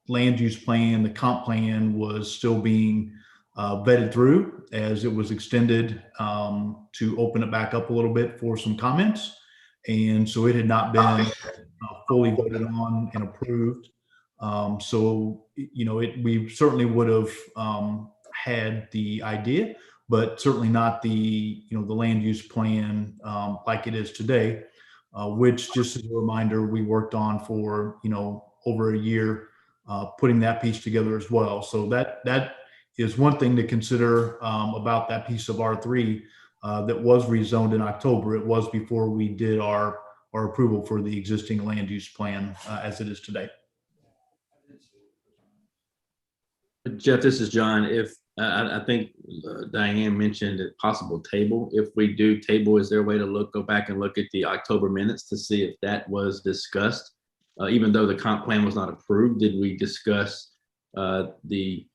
land use plan, the comp plan was still being vetted through as it was extended to open it back up a little bit for some comments. And so it had not been fully voted on and approved. We certainly would have had the idea, but certainly not the land use plan like it is today, which, just as a reminder, we worked on for over a year, putting that piece together as well. So that is one thing to consider about that piece of R3 that was rezoned in October. It was before we did our approval for the existing land use plan as it is today. Jeff, this is John. If I think Diane mentioned a possible table. If we do table, is there a way to go back and look at the October minutes to see if that was discussed? Even though the comp plan was not approved, did we discuss the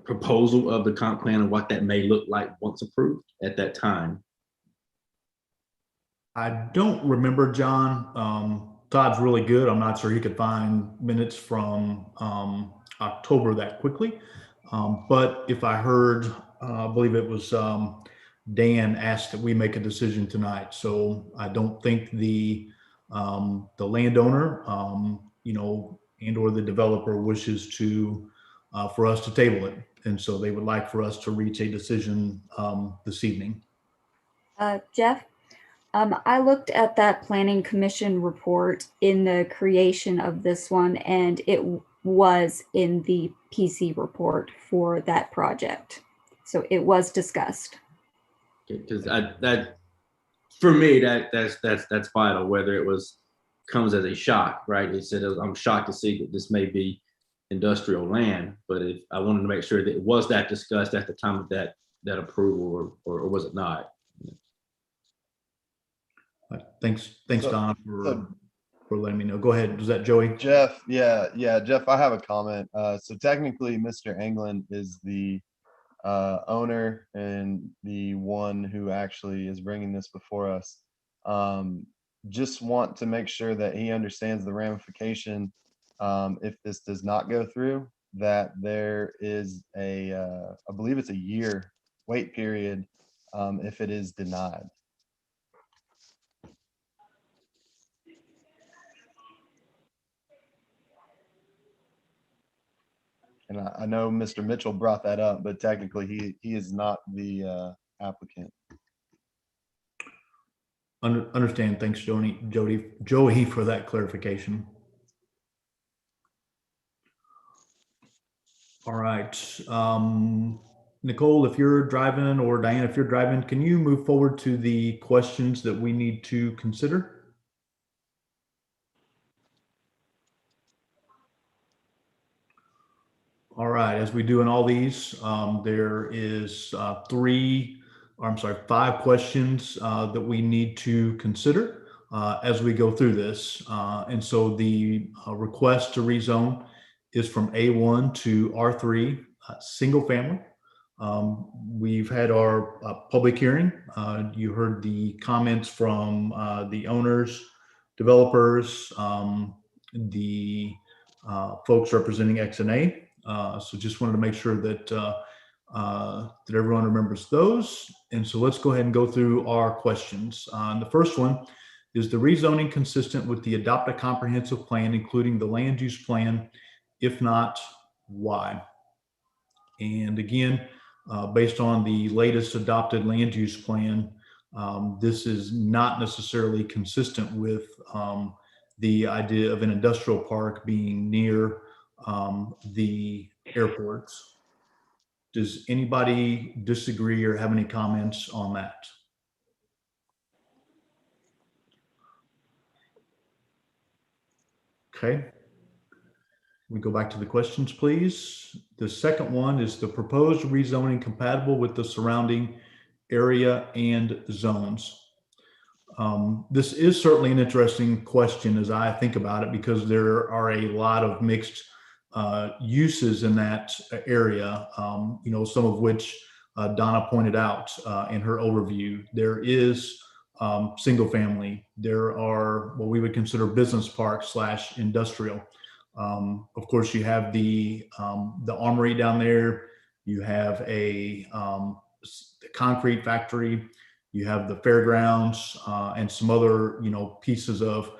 proposal of the comp plan and what that may look like once approved at that time? I don't remember, John. Todd's really good. I'm not sure he could find minutes from October that quickly. But if I heard, I believe it was Dan asked that we make a decision tonight. So I don't think the landowner, and or the developer wishes to for us to table it, and so they would like for us to reach a decision this evening. Jeff, I looked at that Planning Commission report in the creation of this one, and it was in the PC report for that project. So it was discussed. Because that for me, that's vital, whether it was comes as a shock, right? He said, I'm shocked to see that this may be industrial land, but I wanted to make sure that was that discussed at the time of that approval, or was it not? Thanks, So- Don, for letting me know. Go ahead. Was that Joey? Jeff, yeah, Jeff, I have a comment. So technically, Mr. England is the owner and the one who actually is bringing this before us. Just want to make sure that he understands the ramification if this does not go through, that there is I believe it's a year wait period if it is denied. And I know Mr. Mitchell brought that up, but technically he is not the applicant. Understand. Thanks, Joey, for that clarification. All right. Nicole, if you're driving, or Diane, if you're driving, can you move forward to the questions that we need to consider? All right, as we do in all these, there is 5 questions that we need to consider as we go through this. And so the request to rezone is from A1 to R3, single family. We've had our public hearing. You heard the comments from the owners, developers, the folks representing XNA. So just wanted to make sure that that everyone remembers those. And so let's go ahead and go through our questions. The first one is the rezoning consistent with the adopt a comprehensive plan, including the land use plan? If not, why? And again, based on the latest adopted land use plan, this is not necessarily consistent with the idea of an industrial park being near the airports. Does anybody disagree or have any comments on that? Okay. We go back to the questions, please. The second one is the proposed rezoning compatible with the surrounding area and zones? This is certainly an interesting question as I think about it, because there are a lot of mixed uses in that area, some of which Donna pointed out in her overview. There is single family. There are what we would consider business park / industrial. Of course, you have the armory down there. You have the concrete factory. You have the fairgrounds and some other, pieces of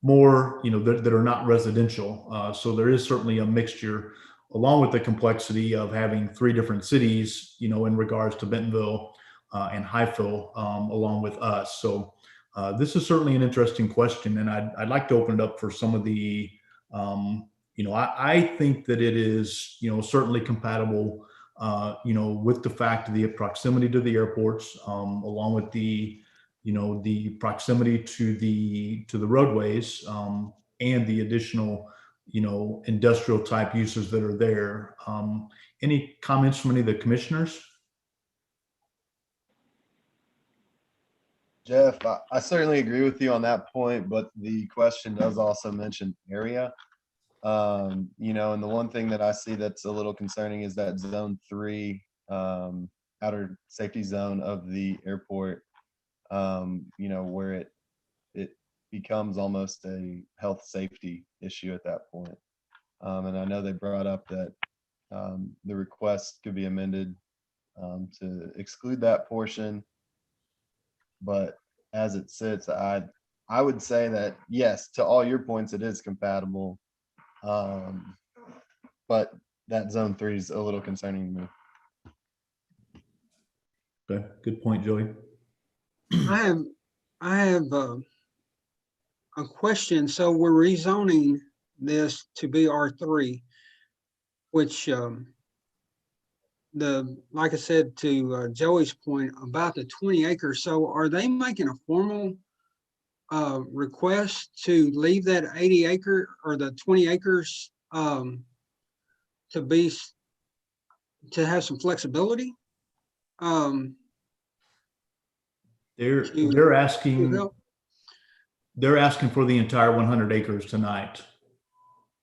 more, that are not residential. So there is certainly a mixture, along with the complexity of having 3 different cities, in regards to Bentonville and Highville, along with us. So this is certainly an interesting question, and I'd like to open it up for some of the, I think that it is, certainly compatible, with the fact of the proximity to the airports, along with the, the proximity to the roadways, and the additional, industrial type uses that are there. Any comments from any of the commissioners? Jeff, I certainly agree with you on that point, but the question does also mention area. And the one thing that I see that's a little concerning is that zone 3 outer safety zone of the airport, where it becomes almost a health safety issue at that point. And I know they brought up that the request could be amended to exclude that portion. But as it sits, I would say that, yes, to all your points, it is compatible. But that zone 3 is a little concerning to me. Okay, good point, Joey. I have a question. So we're rezoning this to be R3, which like I said to Joey's point about the 20 acres. So are they making a formal request to leave that 80 acre or the 20 acres to have some flexibility. They're asking for the entire 100 acres tonight.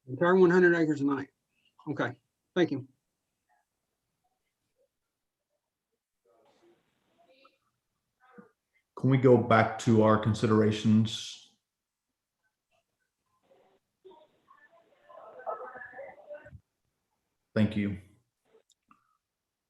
Entire 100 acres tonight. Okay, thank you. Can we go back to our considerations? Thank you.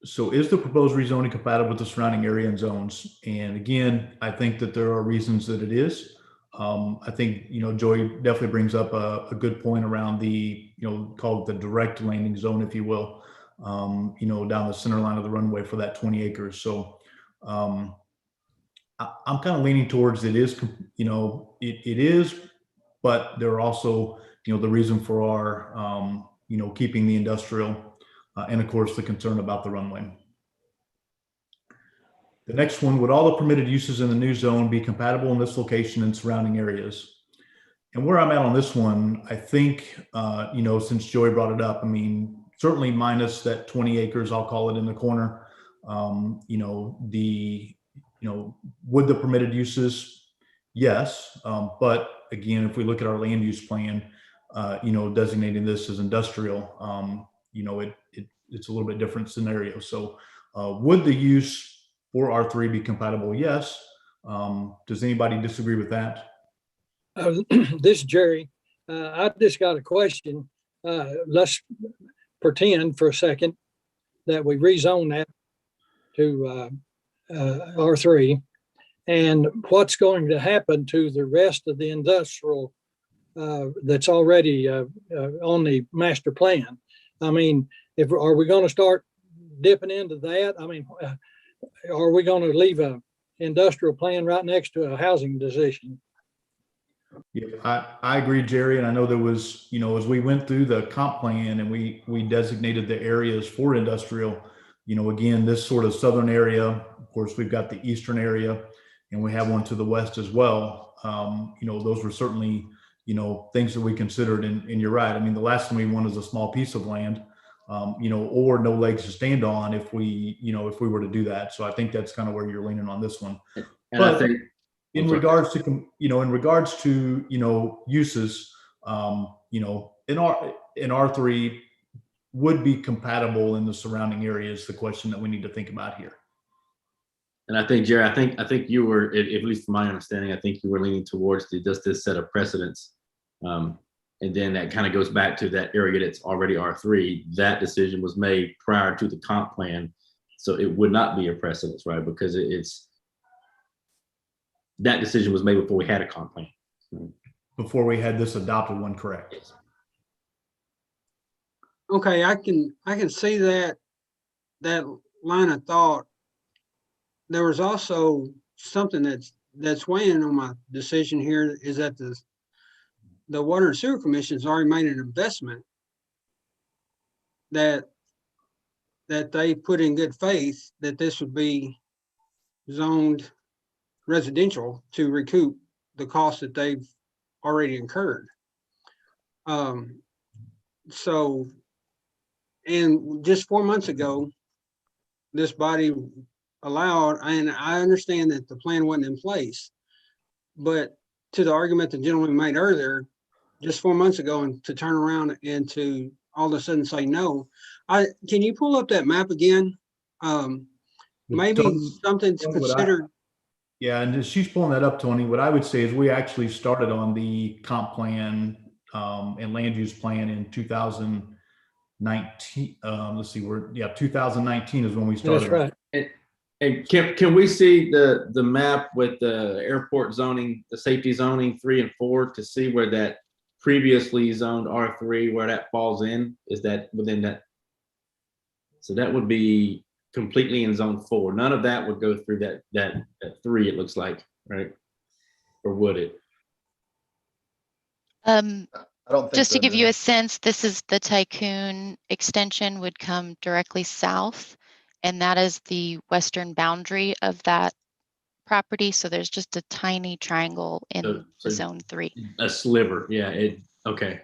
So is the proposed rezoning compatible with the surrounding area and zones? And again, I think that there are reasons that it is. I think, Joey definitely brings up a good point around the, call it the direct landing zone, if you will, down the center line of the runway for that 20 acres. So I'm kind of leaning towards it is, it is, but there are also, the reason for our, keeping the industrial and of course the concern about the runway. The next one, would all the permitted uses in the new zone be compatible in this location and surrounding areas? And where I'm at on this one, I think, since Joey brought it up, I mean, certainly minus that 20 acres, I'll call it in the corner, would the permitted uses? Yes. But again, if we look at our land use plan, designating this as industrial, it's a little bit different scenario. So would the use for R3 be compatible? Yes. Does anybody disagree with that? This is Jerry. I just got a question. Let's pretend for a second that we rezone that to R3. And what's going to happen to the rest of the industrial that's already on the master plan? I mean, are we going to start dipping into that? I mean, are we going to leave a industrial plan right next to a housing decision? Yeah, I agree, Jerry. And I know there was, as we went through the comp plan and we designated the areas for industrial, again, this sort of southern area, of course, we've got the eastern area and we have one to the west as well. Those were certainly, things that we considered. And you're right. I mean, the last thing we want is a small piece of land, or no legs to stand on if we were to do that. So I think that's kind of where you're leaning on this one. And but I think in regards to, uses, in R3 would be compatible in the surrounding areas, the question that we need to think about here. And I think, Jerry, I think you were, at least from my understanding, I think you were leaning towards just this set of precedents. And then that kind of goes back to that area that's already R3. That decision was made prior to the comp plan. So it would not be a precedence, right? Because that decision was made before we had a comp plan. Before we had this adopted one, correct? Yes. Okay, I can see that line of thought. There was also something that's weighing on my decision here is that the Water and Sewer Commission has already made an investment that they put in good faith that this would be zoned residential to recoup the cost that they've already incurred. So, and just 4 months ago, this body allowed, and I understand that the plan wasn't in place, but to the argument the gentleman made earlier, just 4 months ago, and to turn around and to all of a sudden say no. Can you pull up that map again? Maybe something to consider. Yeah, and as she's pulling that up, Tony, what I would say is we actually started on the comp plan and land use plan in 2019. Let's see, 2019 is when we started. That's right. And can we see the map with the airport zoning, the safety zoning 3 and 4 to see where that previously zoned R3, where that falls in? Is that within that? So that would be completely in zone 4. None of that would go through that 3, it looks like, right? Or would it? I don't think Just so, to give no. you a sense, this is the Tycoon extension would come directly south, and that is the western boundary of that property. So there's just a tiny triangle in So zone 3. a sliver. Yeah. Okay.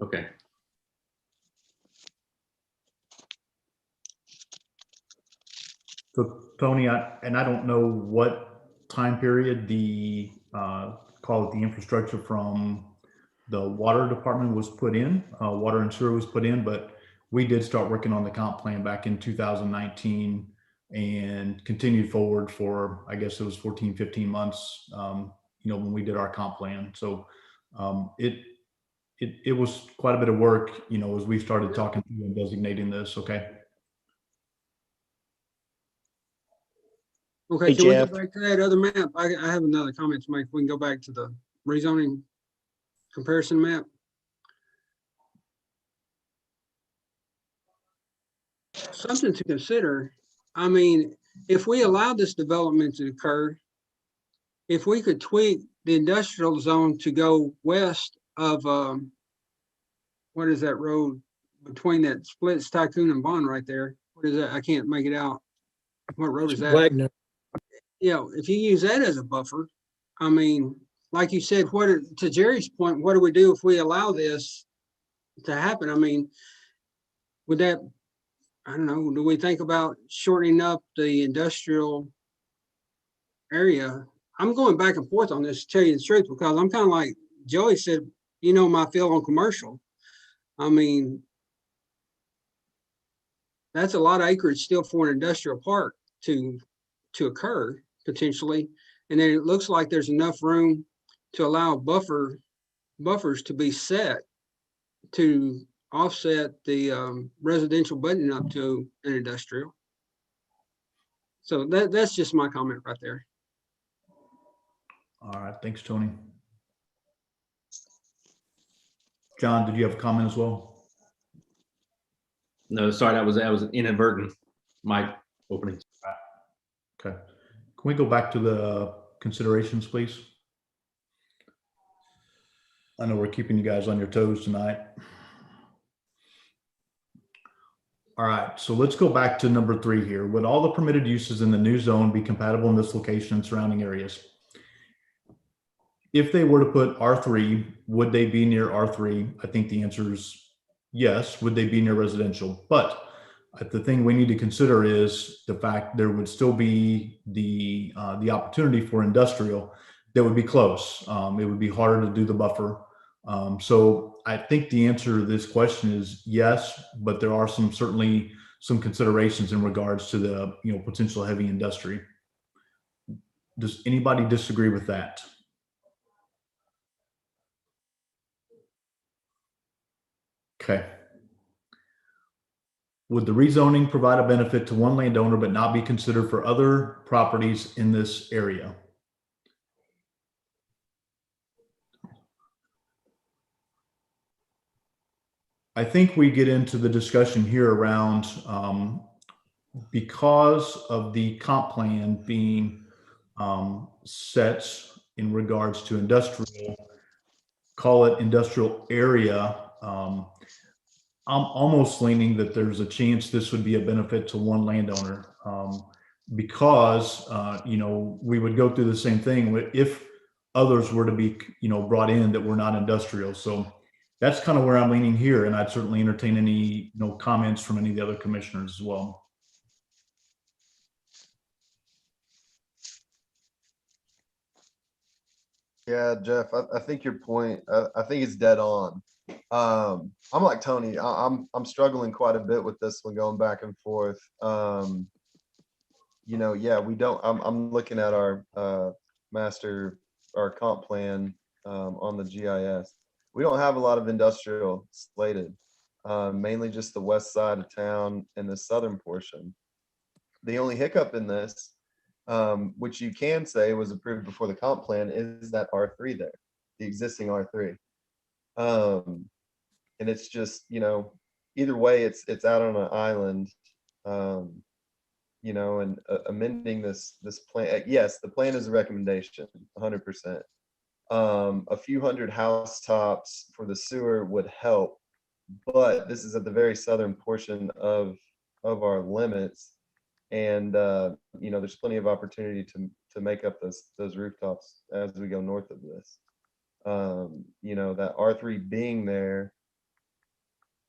Okay. So Tony, I don't know what time period the, call it the infrastructure from the water department was put in, water and sewer was put in, but we did start working on the comp plan back in 2019 and continued forward for, I guess it was 14, 15 months, when we did our comp plan. So it was quite a bit of work, as we started talking through and designating this. Okay. Okay, Hey, can we go Jeff. back to that other map? I have another comment to make. We can go back to the rezoning comparison map. Something to consider. I mean, if we allow this development to occur, if we could tweak the industrial zone to go west of, what is that road between that splits Tycoon and Bond right there? What is that? I can't make it out. What road is that? Wagner. If you use that as a buffer, I mean, like you said, to Jerry's point, what do we do if we allow this to happen? I mean, would that, I don't know, do we think about shortening up the industrial area? I'm going back and forth on this, to tell you the truth, because I'm kind of like Joey said, my feel on commercial. I mean, that's a lot of acreage still for an industrial park to occur potentially. And then it looks like there's enough room to allow buffers to be set to offset the residential buttoning up to an industrial. So that's just my comment right there. All right. Thanks, Tony. John, did you have a comment as well? No, sorry, that was an inadvertent mic opening. Okay. Can we go back to the considerations, please? I know we're keeping you guys on your toes tonight. All right, so let's go back to number 3 here. Would all the permitted uses in the new zone be compatible in this location and surrounding areas? If they were to put R3, would they be near R3? I think the answer is yes. Would they be near residential? But the thing we need to consider is the fact there would still be the opportunity for industrial that would be close. It would be harder to do the buffer. So I think the answer to this question is yes, but there are certainly some considerations in regards to the potential heavy industry. Does anybody disagree with that? Okay. Would the rezoning provide a benefit to one landowner but not be considered for other properties in this area? I think we get into the discussion here around because of the comp plan being set in regards to industrial, call it industrial area. I'm almost leaning that there's a chance this would be a benefit to one landowner because, we would go through the same thing if others were to be, brought in that were not industrial. So that's kind of where I'm leaning here. And I'd certainly entertain any, comments from any of the other commissioners as well. Yeah, Jeff, I think your point, I think it's dead on. I'm like Tony, I'm struggling quite a bit with this one, going back and forth. Yeah, we don't, I'm looking at our our comp plan on the GIS. We don't have a lot of industrial slated, mainly just the west side of town and the southern portion. The only hiccup in this, which you can say was approved before the comp plan, is that R3 there, the existing R3. And it's just, either way, it's out on an island, and amending this plan. Yes, the plan is a recommendation, 100%. A few hundred housetops for the sewer would help, but this is at the very southern portion of our limits. And, there's plenty of opportunity to make up those rooftops as we go north of this. That R3 being there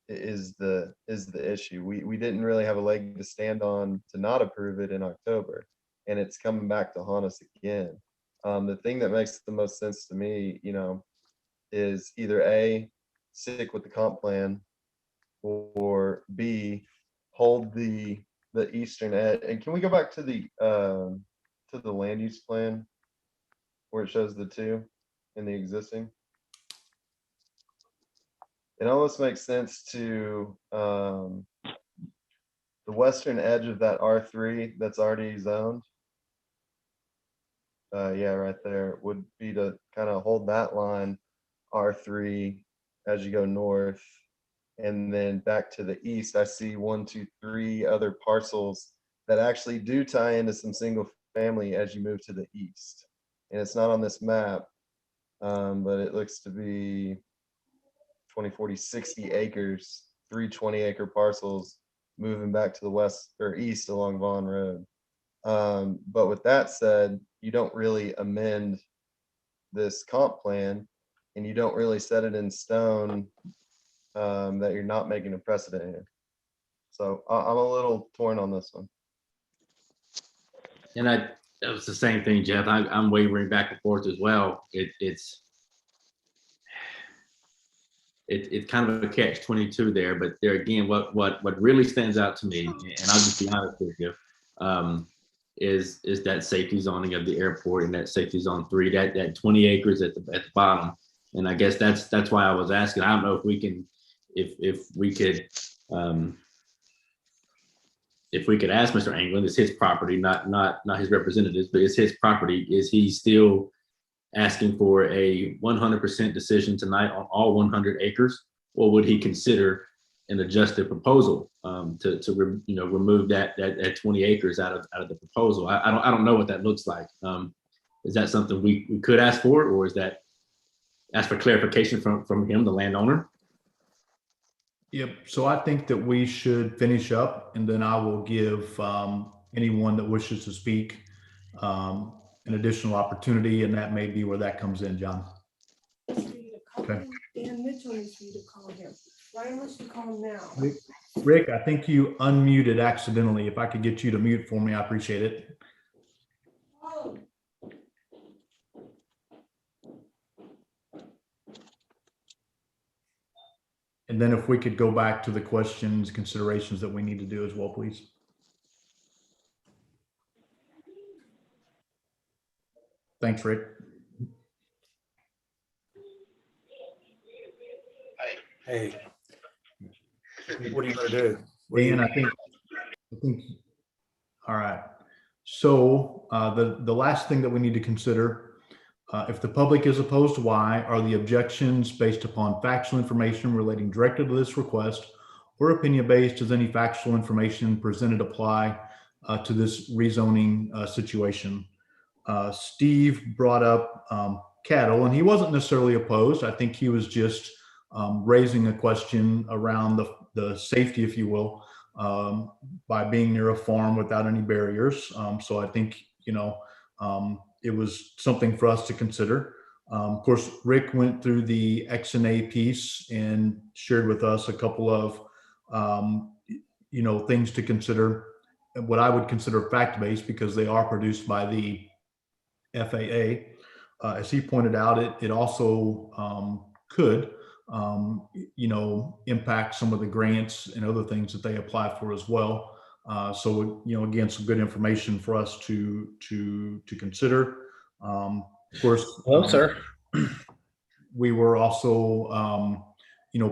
is the issue. We didn't really have a leg to stand on to not approve it in October, and it's coming back to haunt us again. The thing that makes the most sense to me, is either A, stick with the comp plan, or B, hold the eastern edge. And can we go back to the land use plan where it shows the two in the existing? It almost makes sense to the western edge of that R3 that's already zoned. Yeah, right there would be to kind of hold that line R3 as you go north. And then back to the east, I see 1, 2, 3 other parcels that actually do tie into some single family as you move to the east. And it's not on this map, but it looks to be 20, 40, 60 acres, 3 20-acre parcels moving back to the west or east along Vaughn Road. But with that said, you don't really amend this comp plan, and you don't really set it in stone that you're not making a precedent here. So I'm a little torn on this one. And that was the same thing, Jeff. I'm wavering back and forth as well. It's kind of a catch-22 there, but there again, what really stands out to me, and I'll just be honest with you, is that safety zoning of the airport and that safety zone 3, that 20 acres at the bottom. And I guess that's why I was asking. I don't know if we can, if we could ask Mr. Anglin, it's his property, not his representatives, but it's his property. Is he still asking for a 100% decision tonight on all 100 acres, or would he consider an adjusted proposal to remove that 20 acres out of the proposal? I don't know what that looks like. Is that something we could ask for, or is that ask for clarification from him, the landowner? Yep. So I think that we should finish up, and then I will give anyone that wishes to speak an additional opportunity, and that may be where that comes in, John. Okay. Dan Mitchell needs for you to call him. Ryan wants to call him now. Rick, I think you unmuted accidentally. If I could get you to mute for me, I appreciate it. Oh. And then if we could go back to the questions, considerations that we need to do as well, please. Thanks, Rick. Hey, what are you gonna do? Dan, I think, all right. So the last thing that we need to consider, if the public is opposed, why? Are the objections based upon factual information relating directly to this request, or opinion-based? Does any factual information presented apply to this rezoning situation? Steve brought up cattle, and he wasn't necessarily opposed. I think he was just raising a question around the safety, if you will, by being near a farm without any barriers. So I think, it was something for us to consider. Of course, Rick went through the XNA piece and shared with us a couple of, things to consider, what I would consider fact-based, because they are produced by the FAA. As he pointed out, it also could, impact some of the grants and other things that they apply for as well. So, again, some good information for us to consider. Of course, hello, sir. We were also,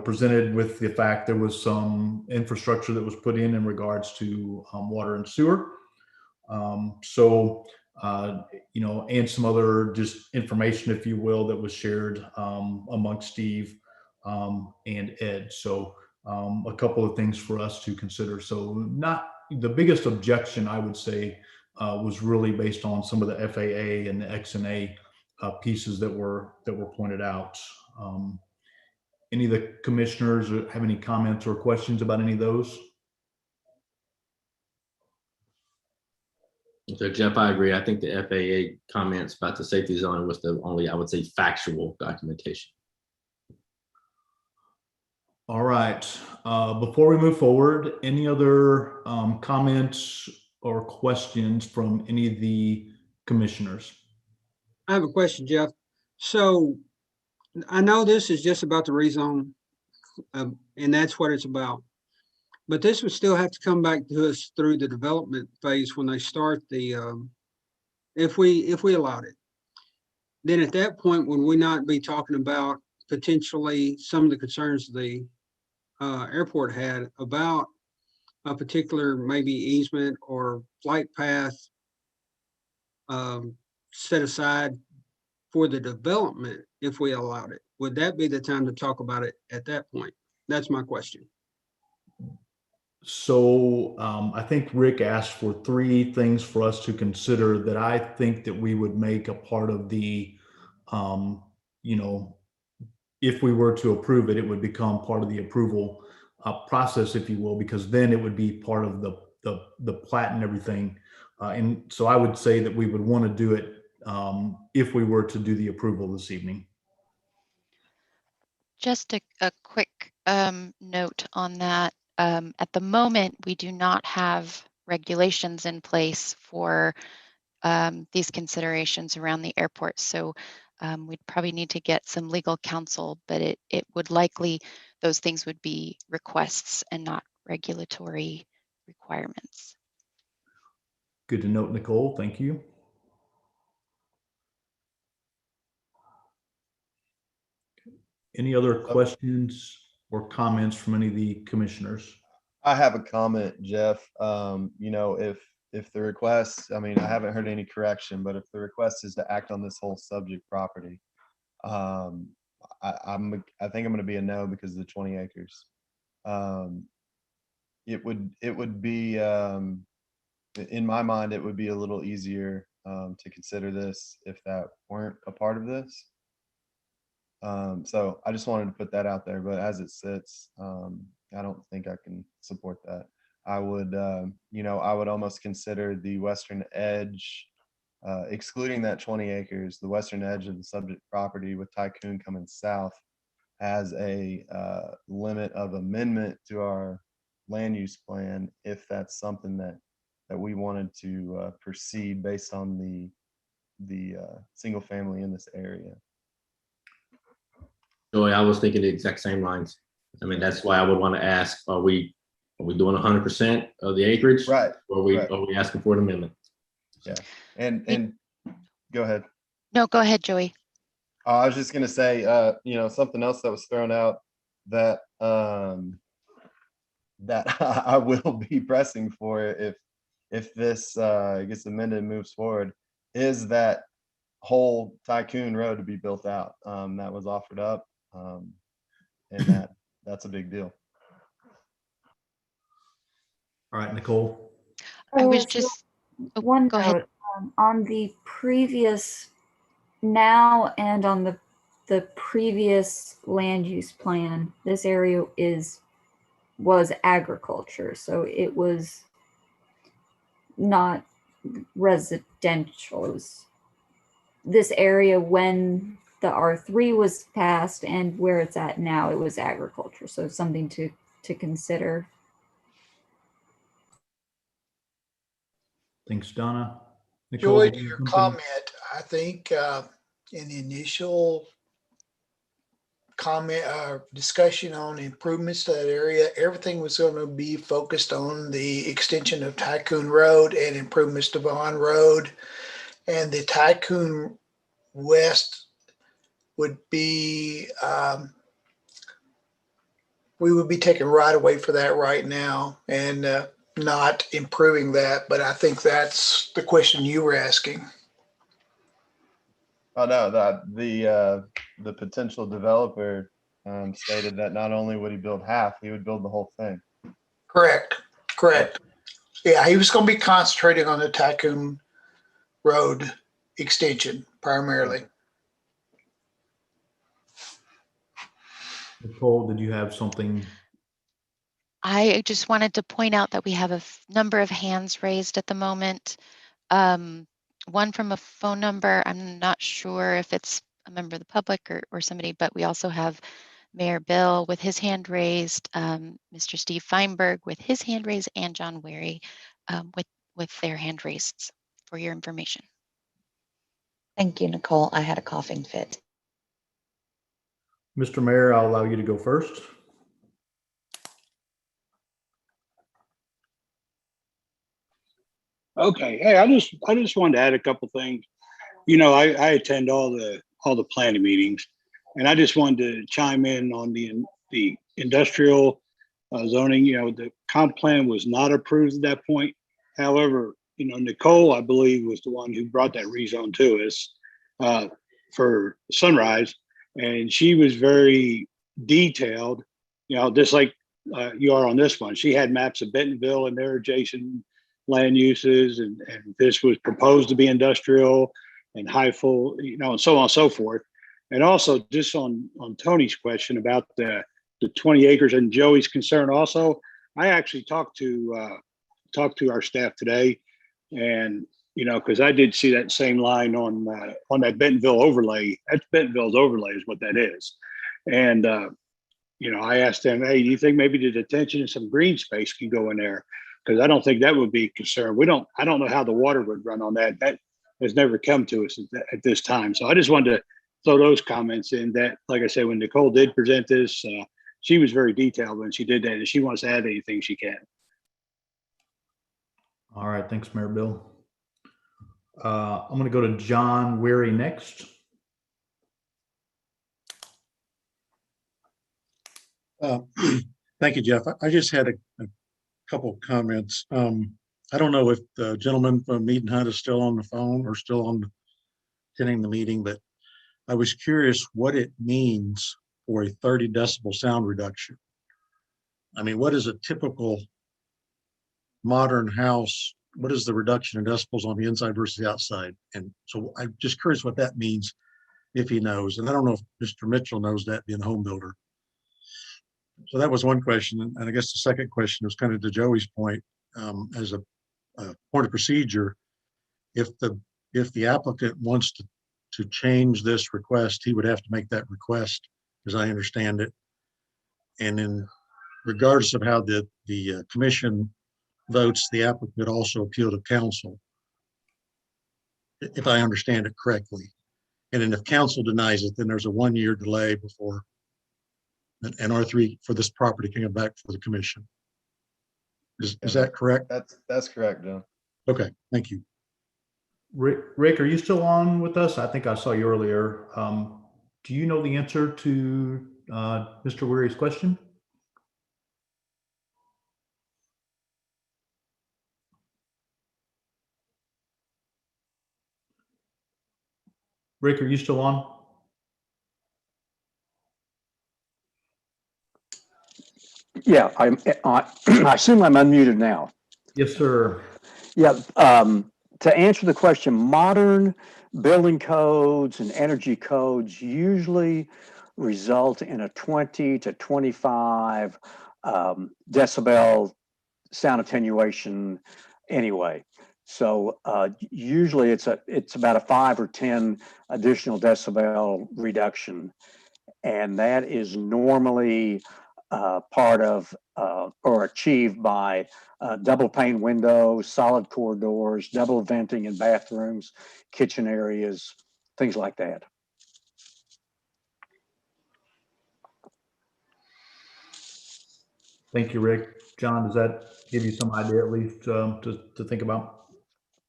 presented with the fact there was some infrastructure that was put in regards to water and sewer. And some other just information, if you will, that was shared amongst Steve and Ed. So a couple of things for us to consider. So not the biggest objection, I would say, was really based on some of the FAA and the XNA pieces that were pointed out. Any of the commissioners have any comments or questions about any of those? So Jeff, I agree. I think the FAA comments about the safety zone was the only, I would say, factual documentation. All right. Before we move forward, any other comments or questions from any of the commissioners? I have a question, Jeff. So I know this is just about the rezone, and that's what it's about. But this would still have to come back to us through the development phase when they start the, if we allowed it. Then at that point, would we not be talking about potentially some of the concerns the airport had about a particular maybe easement or flight path set aside for the development if we allowed it? Would that be the time to talk about it at that point? That's my question. So I think Rick asked for 3 things for us to consider that I think that we would make a part of the, you know, if we were to approve it, it would become part of the approval process, if you will, because then it would be part of the plat and everything. And so I would say that we would want to do it if we were to do the approval this evening. Just a quick note on that. At the moment, we do not have regulations in place for these considerations around the airport. So we'd probably need to get some legal counsel, but it would likely, those things would be requests and not regulatory requirements. Good to note, Nicole. Thank you. Any other questions or comments from any of the commissioners? I have a comment, Jeff. You know, if the request, I mean, I haven't heard any correction, but if the request is to act on this whole subject property, I think I'm going to be a no because of the 20 acres. It would be, in my mind, it would be a little easier to consider this if that weren't a part of this. So I just wanted to put that out there, but as it sits, I don't think I can support that. I would, you know, I would almost consider the western edge, excluding that 20 acres, the western edge of the subject property with Tycoon coming south as a limit of amendment to our land use plan, if that's something that we wanted to proceed based on the single family in this area. Joey, I was thinking the exact same lines. I mean, that's why I would want to ask, are we doing 100% of the acreage? Right. Or are we asking for an amendment? Yeah. And go ahead. No, go ahead, Joey. I was just going to say, you know, something else that was thrown out that that I will be pressing for if this gets amended and moves forward is that whole Tycoon Road to be built out. That was offered up, and that's a big deal. All right, Nicole. I was So just, one go ahead. note on the previous now and on the previous land use plan, this area was agriculture, so it was not residential. It was this area when the R3 was passed and where it's at now, it was agriculture. So something to consider. Thanks, Donna. Nicole, Joy, did to you your have something? comment, I think in the initial comment discussion on improvements to that area, everything was going to be focused on the extension of Tycoon Road and improvements to Vaughn Road, and the Tycoon West would be we would be taking right away for that right now and not improving that. But I think that's the question you were asking. Oh no, the potential developer stated that not only would he build half, he would build the whole thing. Correct. Yeah, he was going to be concentrating on the Tycoon Road extension primarily. Nicole, did you have something? I just wanted to point out that we have a number of hands raised at the moment. One from a phone number. I'm not sure if it's a member of the public or somebody, but we also have Mayor Bill with his hand raised, Mr. Steve Feinberg with his hand raised, and John Wary with their hand raised for your information. Thank you, Nicole. I had a coughing fit. Mr. Mayor, I'll allow you to go first. Okay. Hey, I just wanted to add a couple things. You know, I attend all the planning meetings, and I just wanted to chime in on the industrial zoning. You know, the comp plan was not approved at that point. However, you know, Nicole, I believe, was the one who brought that rezone to us for Sunrise, and she was very detailed. You know, just like you are on this one. She had maps of Bentonville and their adjacent land uses, and this was proposed to be industrial and Highfill, you know, and so on and so forth. And also just on Tony's question about the 20 acres and Joey's concern also, I actually talked to our staff today, and, you know, because I did see that same line on that Bentonville overlay. That's Bentonville's overlay is what that is. And, you know, I asked them, hey, do you think maybe the detention and some green space can go in there? Because I don't think that would be a concern. I don't know how the water would run on that. That has never come to us at this time. So I just wanted to throw those comments in that, like I said, when Nicole did present this, she was very detailed when she did that. And she wants to add anything she can. All right. Thanks, Mayor Bill. I'm going to go to John Wary next. Thank you, Jeff. I just had a couple of comments. I don't know if the gentleman from Mead and Hunt is still on the phone or still attending the meeting, but I was curious what it means for a 30 decibel sound reduction. I mean, what is a typical modern house? What is the reduction in decibels on the inside versus the outside? And so I'm just curious what that means, if he knows. And I don't know if Mr. Mitchell knows that, being a home builder. So that was one question. And I guess the second question was kind of to Joey's point, as a point of procedure. If the applicant wants to change this request, he would have to make that request, as I understand it. And in regardless of how the commission votes, the applicant could also appeal to council, if I understand it correctly. And then if council denies it, then there's a 1-year delay before an R3 for this property can come back for the commission. Is that correct? That's correct, John. Okay, thank you. Rick, are you still on with us? I think I saw you earlier. Do you know the answer to Mr. Wary's question? Rick, are you still on? Yeah, I assume I'm unmuted now. Yes, sir. Yeah, to answer the question, modern building codes and energy codes usually result in a 20 to 25 decibel sound attenuation anyway. So usually it's about a 5 or 10 additional decibel reduction, and that is normally part of or achieved by double pane windows, solid core doors, double venting in bathrooms, kitchen areas, things like that. Thank you, Rick. John, does that give you some idea at least to think about?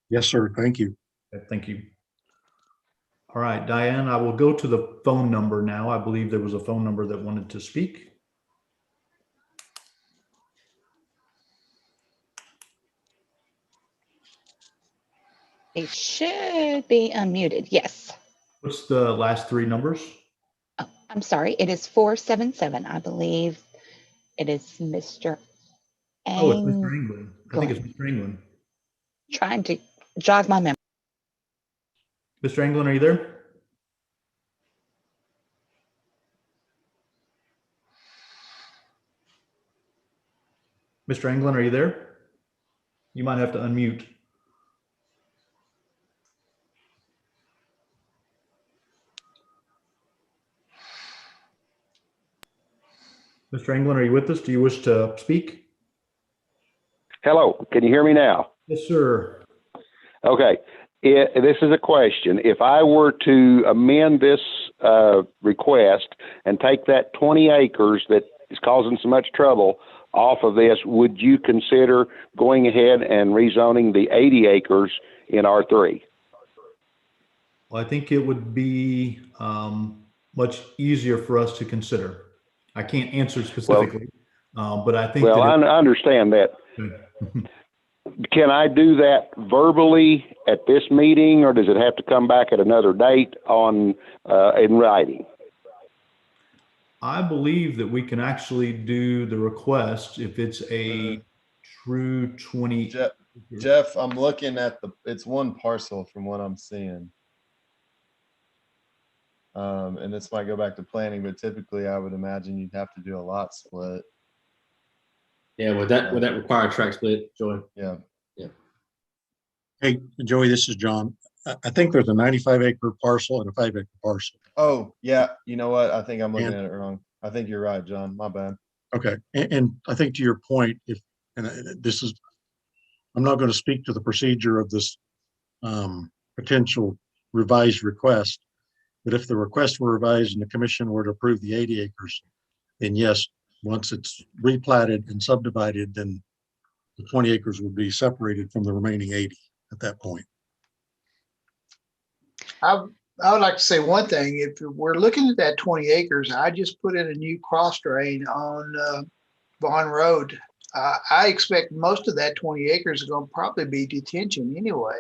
Yes, sir. Thank you. Okay, thank you. All right, Diane, I will go to the phone number now. I believe there was a phone number that wanted to speak. It should be unmuted. Yes. What's the last 3 numbers? Oh, I'm sorry. It is 477. I believe it is Mr. Oh, it's Mr. England. I think it's Mr. England. Trying to jog my memory. Mr. England, are you there? Mr. England, are you there? You might have to unmute. Mr. England, are you with us? Do you wish to speak? Hello, can you hear me now? Yes, sir. Okay, this is a question. If I were to amend this request and take that 20 acres that is causing so much trouble off of this, would you consider going ahead and rezoning the 80 acres in R3? Well, I think it would be much easier for us to consider. I can't answer specifically, but I think Well, I that understand that. Can I do that verbally at this meeting, or does it have to come back at another date on in writing? I believe that we can actually do the request if it's a true 20. Jeff, I'm looking at it's one parcel from what I'm seeing. And this might go back to planning, but typically I would imagine you'd have to do a lot split. Yeah, would that require a track split, Joey? Yeah. Yeah. Hey, Joey, this is John. I think there's a 95-acre parcel and a 5-acre parcel. Oh, yeah. You know what? I think I'm looking at it wrong. I think you're right, John. My bad. Okay, and I think to your point, I'm not going to speak to the procedure of this potential revised request, but if the request were revised and the commission were to approve the 80 acres, then yes, once it's replatted and subdivided, then the 20 acres would be separated from the remaining 80 at that point. I would like to say one thing. If we're looking at that 20 acres, I just put in a new cross drain on Vaughn Road. I expect most of that 20 acres are going to probably be detention anyway.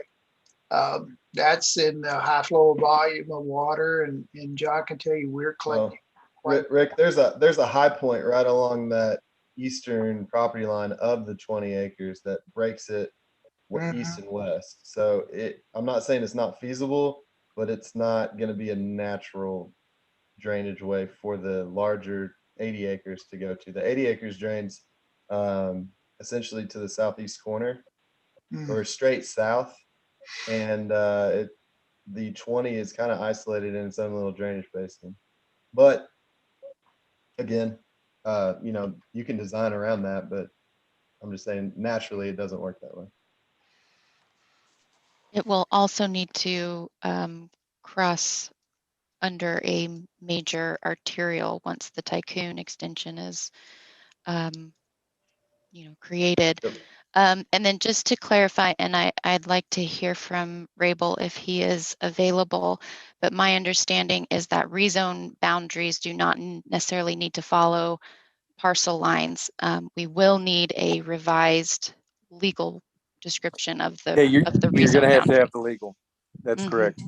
That's in the high flow volume of water, and John can tell you we're collecting. Rick, there's a high point right along that eastern property line of the 20 acres that breaks it east and west. So I'm not saying it's not feasible, but it's not going to be a natural drainage way for the larger 80 acres to go to. The 80 acres drains essentially to the southeast corner or straight south, and the 20 is kind of isolated in its own little drainage basin. But again, you can design around that, but I'm just saying naturally it doesn't work that way. It will also need to cross under a major arterial once the Tycoon extension is, created. And then just to clarify, and I'd like to hear from Rabel if he is available, but my understanding is that rezone boundaries do not necessarily need to follow parcel lines. We will need a revised legal description of the you're rezone going to have boundary. to have the legal. That's correct.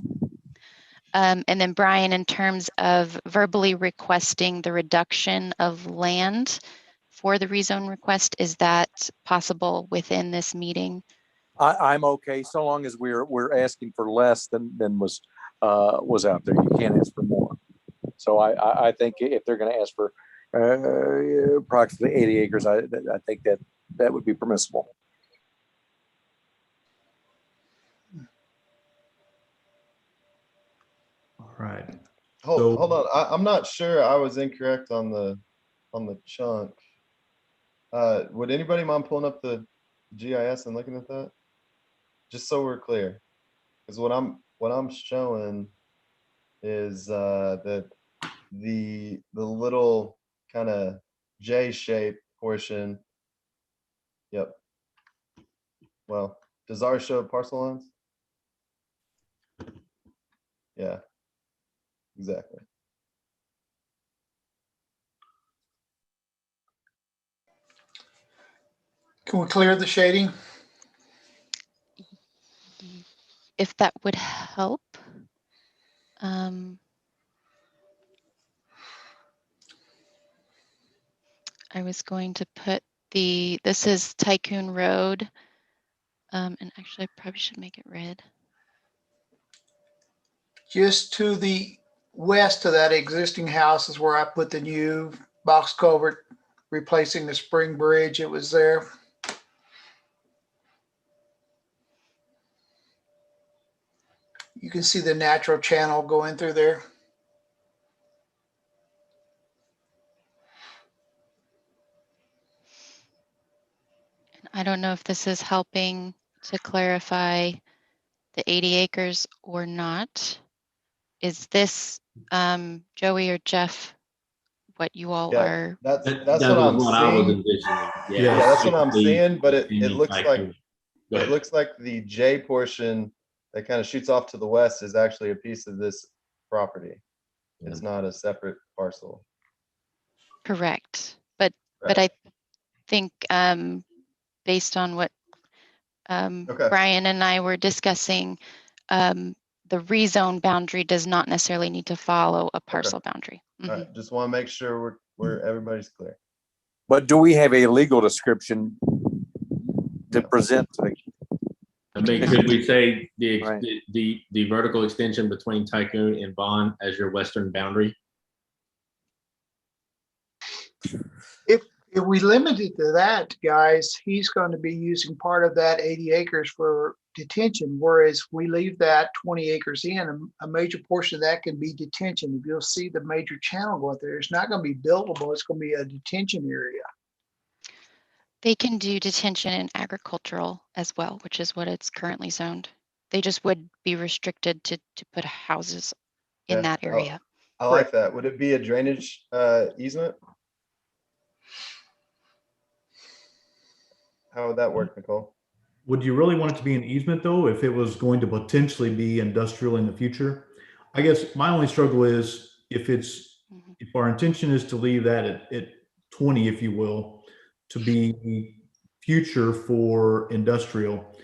And then Brian, in terms of verbally requesting the reduction of land for the rezone request, is that possible within this meeting? I'm okay so long as we're asking for less than was out there. You can't ask for more. So I think if they're going to ask for approximately 80 acres, I think that would be permissible. All right. Hold on. I'm not sure I was incorrect on the chunk. Would anybody mind pulling up the GIS and looking at that? Just so we're clear. Because what I'm showing is that the little kind of J-shaped portion. Yep. Well, does ours show parcel lines? Yeah. Exactly. Can we clear the shading? If that would help. I was going to put this is Tycoon Road. And actually I probably should make it red. Just to the west of that existing house is where I put the new box culvert, replacing the spring bridge. It was there. You can see the natural channel going through there. I don't know if this is helping to clarify the 80 acres or not. Is this, Joey or Jeff, what you all Yeah, are? that's That what was I'm what I was seeing. envisioning. Yeah, that's what I'm basically seeing, but it extending looks like Tycoon. Go it ahead. looks like the J portion that kind of shoots off to the west is actually a piece of this property. It's not a separate parcel. Correct. But I think based on what Okay. Brian and I were discussing, the rezone boundary does not necessarily need to follow a parcel boundary. All right, just want to make sure we're everybody's clear. But do we have a legal description to present to the? I mean, could we say the, Right. the vertical extension between Tycoon and Bond as your western boundary? If we limit it to that, guys, he's going to be using part of that 80 acres for detention, whereas we leave that 20 acres in, a major portion of that can be detention. If you'll see the major channel go out there, it's not going to be buildable. It's going to be a detention area. They can do detention in agricultural as well, which is what it's currently zoned. They just would be restricted to put houses in Yeah, that area. I like that. Would it be a drainage easement? How would that work, Nicole? Would you really want it to be an easement though, if it was going to potentially be industrial in the future? I guess my only struggle is if if our intention is to leave that at 20, if you will, to be future for industrial,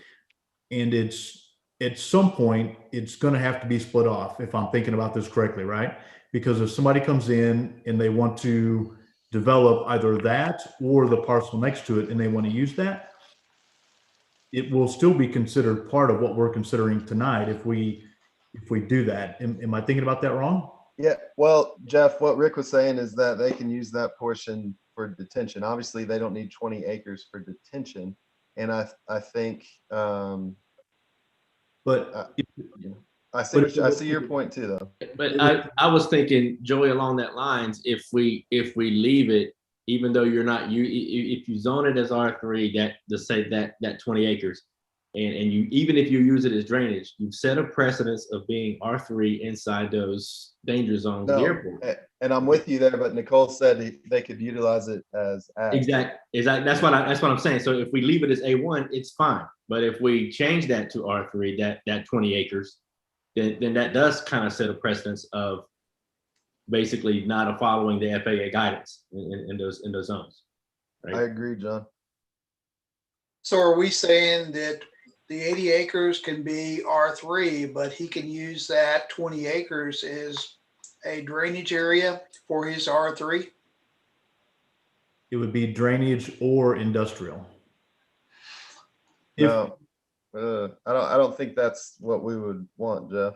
and it's at some point, it's going to have to be split off, if I'm thinking about this correctly, right? Because if somebody comes in and they want to develop either that or the parcel next to it and they want to use that, it will still be considered part of what we're considering tonight if we do that. Am I thinking about that wrong? Yeah, well, Jeff, what Rick was saying is that they can use that portion for detention. Obviously, they don't need 20 acres for detention. And I think, but I see your point too, though. But I was thinking, Joey, along that lines, if we leave it, even though you're not, if you zone it as R3, that to say that 20 acres, and you, even if you use it as drainage, you've set a precedence of being R3 inside those danger zones of the airport. And I'm with you there, but Nicole said they could utilize it as ag. Exactly. That's what I'm saying. So if we leave it as A1, it's fine. But if we change that to R3, that 20 acres, then that does kind of set a precedence of basically not following the FAA guidance in those zones. Right? I agree, John. So are we saying that the 80 acres can be R3, but he can use that 20 acres as a drainage area for his R3? It would be drainage or industrial. No, I don't think that's what we would want, Jeff.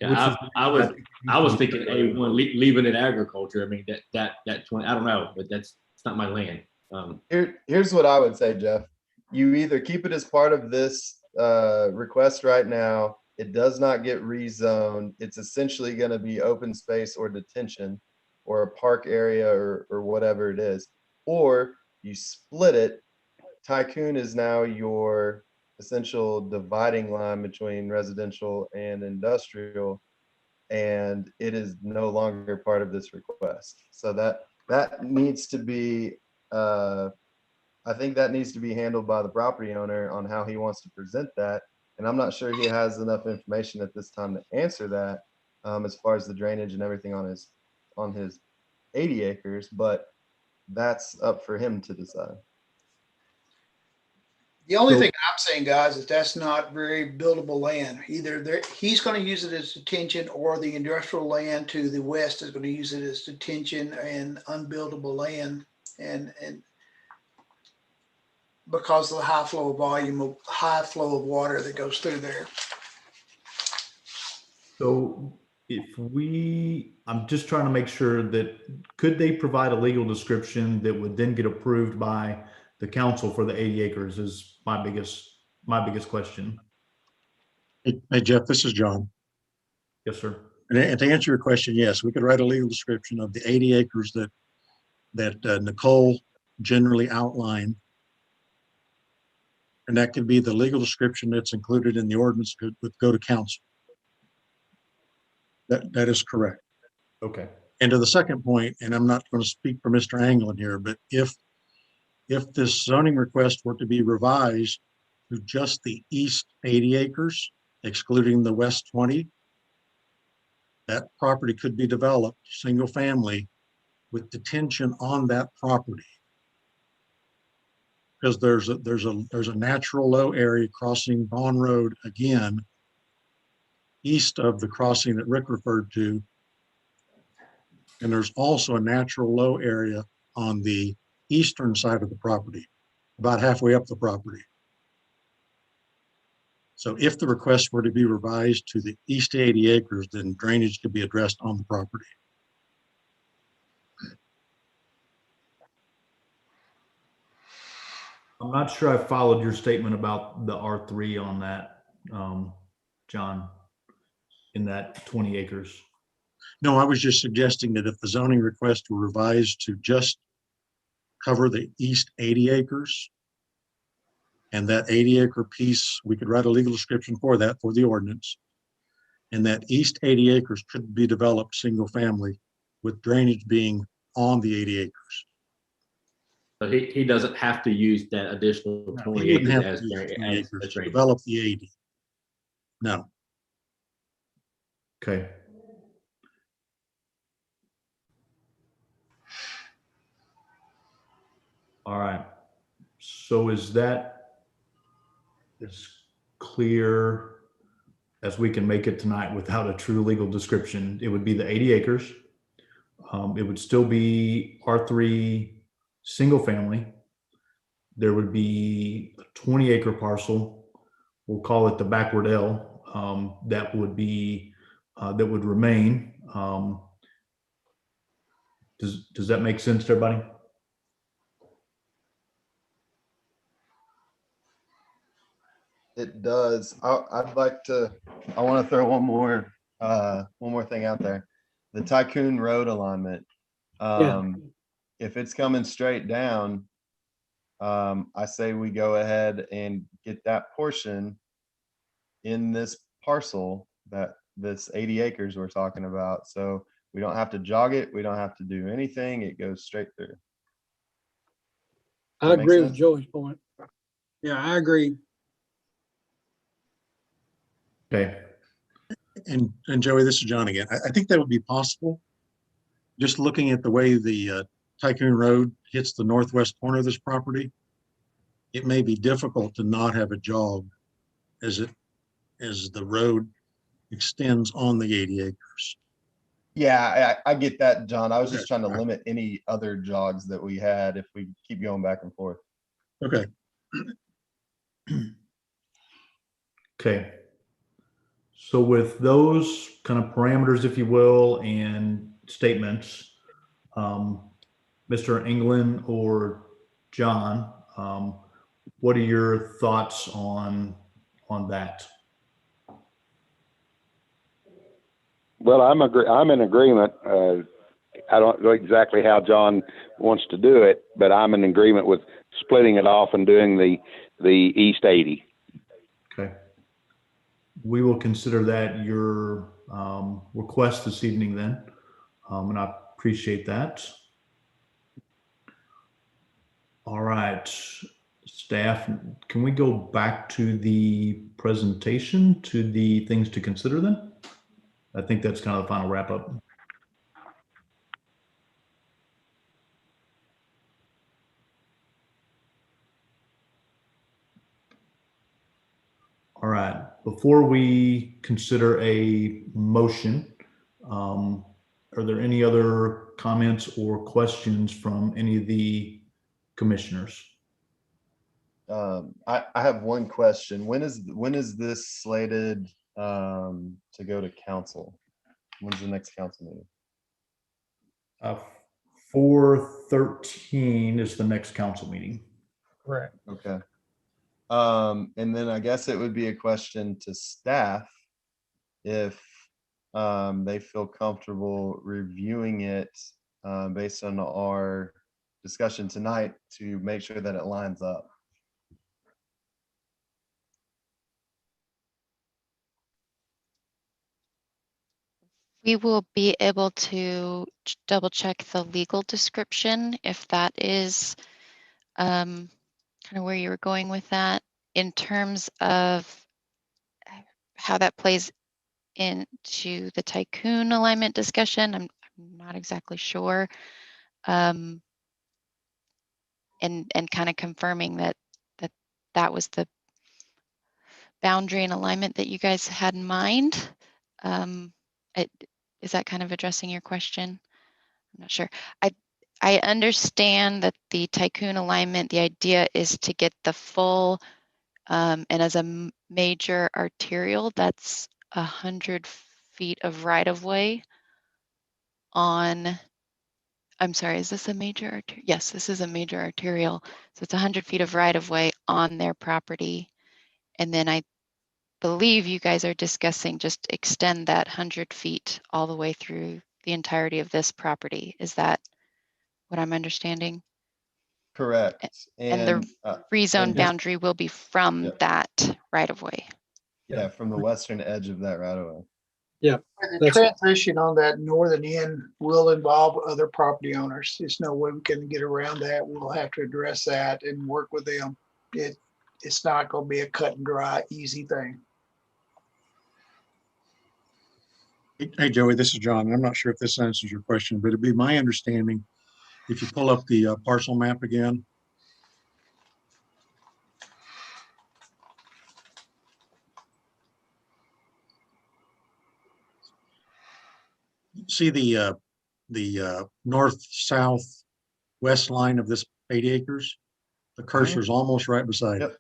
Yeah, I was thinking A1, leaving it agriculture. I mean, that 20, I don't know, but it's not my land. Here's what I would say, Jeff. You either keep it as part of this request right now. It does not get rezoned. It's essentially going to be open space or detention or a park area or whatever it is. Or you split it. Tycoon is now your essential dividing line between residential and industrial, and it is no longer part of this request. So that needs to be, I think that needs to be handled by the property owner on how he wants to present that. And I'm not sure he has enough information at this time to answer that as far as the drainage and everything on his 80 acres, but that's up for him to decide. The only thing I'm saying, guys, is that's not very buildable land. Either he's going to use it as detention, or the industrial land to the west is going to use it as detention and unbuildable land, and because of the high flow of water that goes through there. So I'm just trying to make sure that, could they provide a legal description that would then get approved by the council for the 80 acres is my biggest question. Hey, Jeff, this is John. Yes, sir. And to answer your question, yes, we could write a legal description of the 80 acres that Nicole generally outlined. And that could be the legal description that's included in the ordinance would go to council. That is correct. Okay. And to the second point, and I'm not going to speak for Mr. Anglin here, but if this zoning request were to be revised to just the east 80 acres, excluding the west 20, that property could be developed, single family, with detention on that property. Because there's a natural low area crossing Vaughn Road again, east of the crossing that Rick referred to. And there's also a natural low area on the eastern side of the property, about halfway up the property. So if the request were to be revised to the east 80 acres, then drainage could be addressed on the property. I'm not sure I followed your statement about the R3 on that, John, in that 20 acres. No, I was just suggesting that if the zoning request were revised to just cover the east 80 acres, and that 80 acre piece, we could write a legal description for that for the ordinance. And that east 80 acres could be developed single family with drainage being on the 80 acres. So he doesn't have to use that additional 20 He wouldn't acres have as to use drainage. 20 acres to develop the 80. No. Okay. All right. So is that as clear as we can make it tonight without a true legal description? It would be the 80 acres. It would still be R3 single family. There would be a 20 acre parcel. We'll call it the backward L. That would be, that would remain. Does that make sense to everybody? It does. I'd like to, I want to throw one more thing out there. The Tycoon Road alignment. If it's coming straight down, I say we go ahead and get that portion in this parcel, that this 80 acres we're talking about. So we don't have to jog it. We don't have to do anything. It goes straight through. I agree with Joey's point. Yeah, I agree. Okay. And Joey, this is John again. I think that would be possible. Just looking at the way the Tycoon Road hits the northwest corner of this property, it may be difficult to not have a jog as the road extends on the 80 acres. Yeah, I get that, John. I was just trying to limit any other jogs that we had if we keep going back and forth. Okay. Okay. So with those kind of parameters, if you will, and statements, Mr. England or John, what are your thoughts on that? Well, I'm in agreement. I don't know exactly how John wants to do it, but I'm in agreement with splitting it off and doing the East 80. Okay. We will consider that your request this evening then, and I appreciate that. All right, staff, can we go back to the presentation, to the things to consider then? I think that's kind of the final wrap up. All right, before we consider a motion, are there any other comments or questions from any of the commissioners? I have one question. When is this slated to go to council? When's the next council meeting? 4/13 is the next council meeting. Correct. Okay. And then I guess it would be a question to staff if they feel comfortable reviewing it based on our discussion tonight to make sure that it lines up. We will be able to double check the legal description if that is kind of where you were going with that in terms of how that plays into the tycoon alignment discussion. I'm not exactly sure. And kind of confirming that that was the boundary and alignment that you guys had in mind. Is that kind of addressing your question? I'm not sure. I understand that the tycoon alignment, the idea is to get the full, and as a major arterial, that's 100 feet of right of way on, I'm sorry, is this a major arterial? Yes, this is a major arterial. So it's 100 feet of right of way on their property. And then I believe you guys are discussing just extend that 100 feet all the way through the entirety of this property. Is that what I'm understanding? Correct. And the rezone and just- boundary will be from Yep. that right of way. Yeah, from the western edge of that right away. Yeah. And the transition on that northern end will involve other property owners. There's no way we can get around that. We'll have to address that and work with them. It's not going to be a cut and dry, easy thing. Hey, Joey, this is John. I'm not sure if this answers your question, but it'd be my understanding, if you pull up the parcel map again. See the north-south west line of this 80 acres? The cursor is almost right beside it.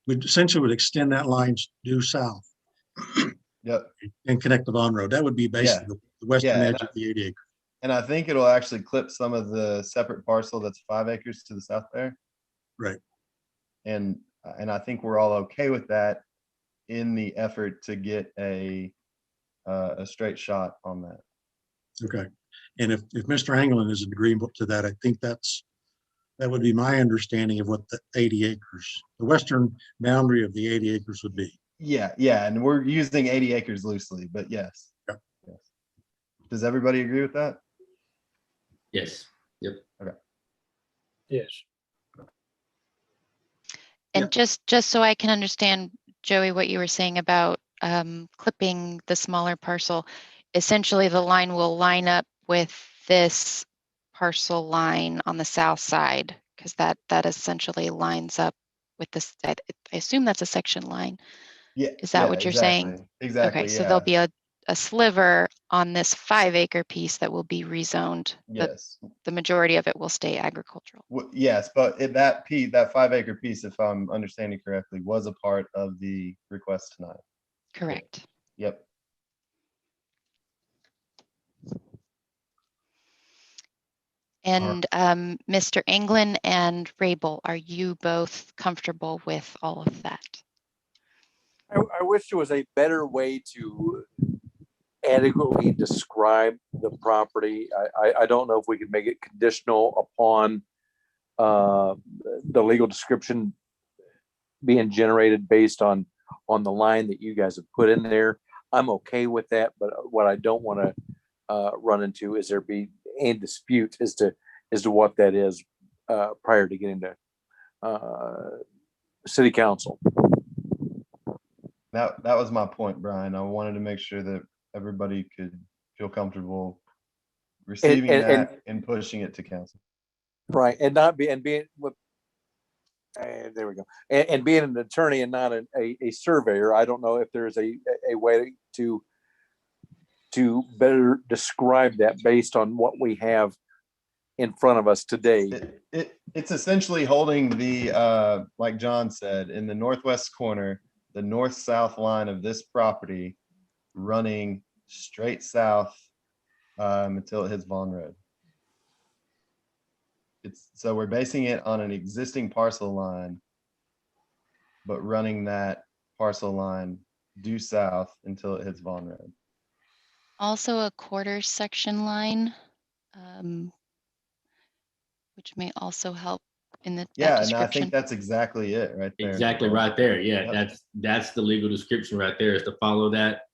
We essentially would extend that line due south. Yep. And connect the Vaughn Road. That would be basically the western edge of the 80 acres. And I think it'll actually clip some of the separate parcel that's 5 acres to the south there. Right. And I think we're all okay with that in the effort to get a straight shot on that. Okay. And if Mr. Anglin is in agreement to that, I think that would be my understanding of what the 80 acres, the western boundary of the 80 acres would be. Yeah, and we're using 80 acres loosely, but yes. Yep. Yes. Does everybody agree with that? Yes. Yep. Okay. Yes. And just so I can understand, Joey, what you were saying about clipping the smaller parcel, essentially the line will line up with this parcel line on the south side, because that essentially lines up with this. I assume that's a section line. Yeah. Is that what you're saying? Exactly. Okay, so there'll be a sliver on this 5 acre piece that will be rezoned. Yes. The majority of it will stay agricultural. Yes, but that 5 acre piece, if I'm understanding correctly, was a part of the request tonight. Correct. Yep. And Mr. Anglin and Rabel, are you both comfortable with all of that? I wish there was a better way to adequately describe the property. I don't know if we could make it conditional upon the legal description being generated based on the line that you guys have put in there. I'm okay with that, but what I don't want to run into is there be any dispute as to what that is prior to getting to city council. That was my point, Brian. I wanted to make sure that everybody could feel comfortable receiving that and pushing it to council. Right, and being with, there we go, and being an attorney and not a surveyor, I don't know if there's a way to better describe that based on what we have in front of us today. It's essentially holding the like John said, in the northwest corner, the north-south line of this property, running straight south until it hits Vaughn Road. So we're basing it on an existing parcel line, but running that parcel line due south until it hits Vaughn Road. Also a quarter section line, which may also help in the Yeah, and I think that's exactly it right there. Exactly right there. Yeah, Yep. that's the legal description right there, is to follow that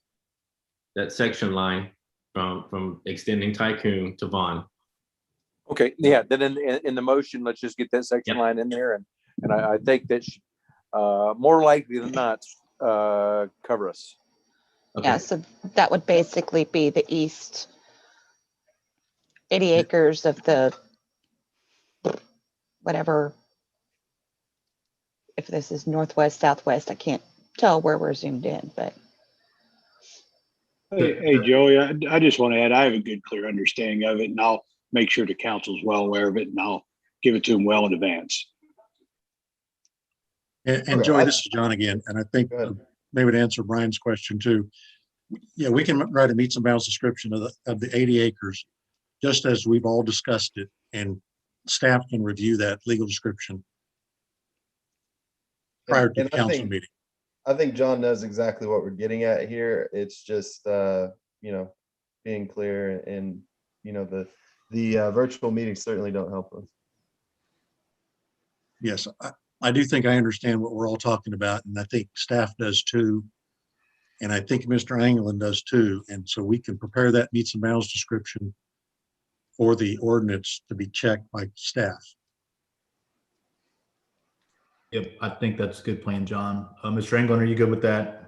section line from extending Tycoon to Vaughn. Okay, yeah, then in the motion, let's just get that section line in there, and I think that more likely than not cover us. Yeah, so that would basically be the east 80 acres of the whatever. If this is northwest, southwest, I can't tell where we're zoomed in, but. Hey, Joey, I just want to add, I have a good, clear understanding of it, and I'll make sure the council's well aware of it, and I'll give it to them well in advance. And Joey, this is John again, and I think maybe to answer Brian's question too. Yeah, we can write a meets and bounds description of the 80 acres, just as we've all discussed it, and staff can review that legal description prior to the council meeting. I think John knows exactly what we're getting at here. It's just, you know, being clear, and, you know, the virtual meetings certainly don't help us. Yes, I do think I understand what we're all talking about, and I think staff does too. And I think Mr. Anglin does too. And so we can prepare that meets and bounds description for the ordinance to be checked by staff. Yep, I think that's a good plan, John. Mr. Anglin, are you good with that?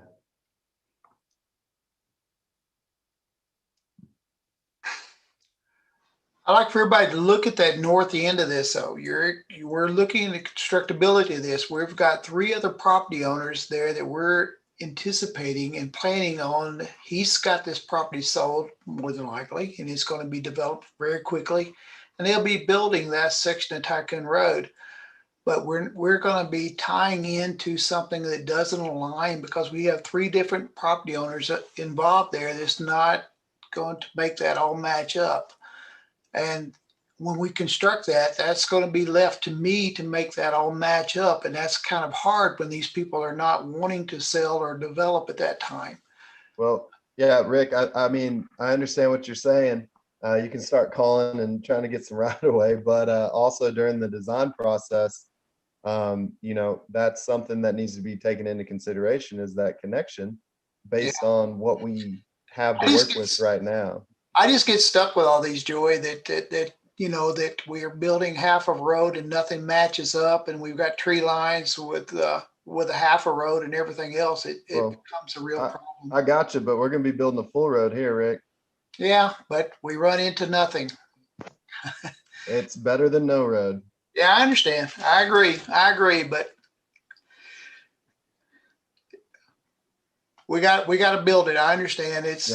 I like for everybody to look at that north end of this, though. We're looking at the constructability of this. We've got 3 other property owners there that we're anticipating and planning on. He's got this property sold more than likely, and it's going to be developed very quickly, and they'll be building that section of Tycoon Road. But we're going to be tying into something that doesn't align, because we have 3 different property owners involved there. That's not going to make that all match up. And when we construct that, that's going to be left to me to make that all match up. And that's kind of hard when these people are not wanting to sell or develop at that time. Well, yeah, Rick, I mean, I understand what you're saying. You can start calling and trying to get some right away, but also during the design process, you know, that's something that needs to be taken into consideration, is that connection based on what we have to work with right now. I just get stuck with all these, Joy, that you know, that we're building half a road and nothing matches up, and we've got tree lines with a half a road and everything else. It becomes a real problem. I got you, but we're going to be building a full road here, Rick. Yeah, but we run into nothing. It's better than no road. Yeah, I understand. I agree, but we got to build it. I understand. It's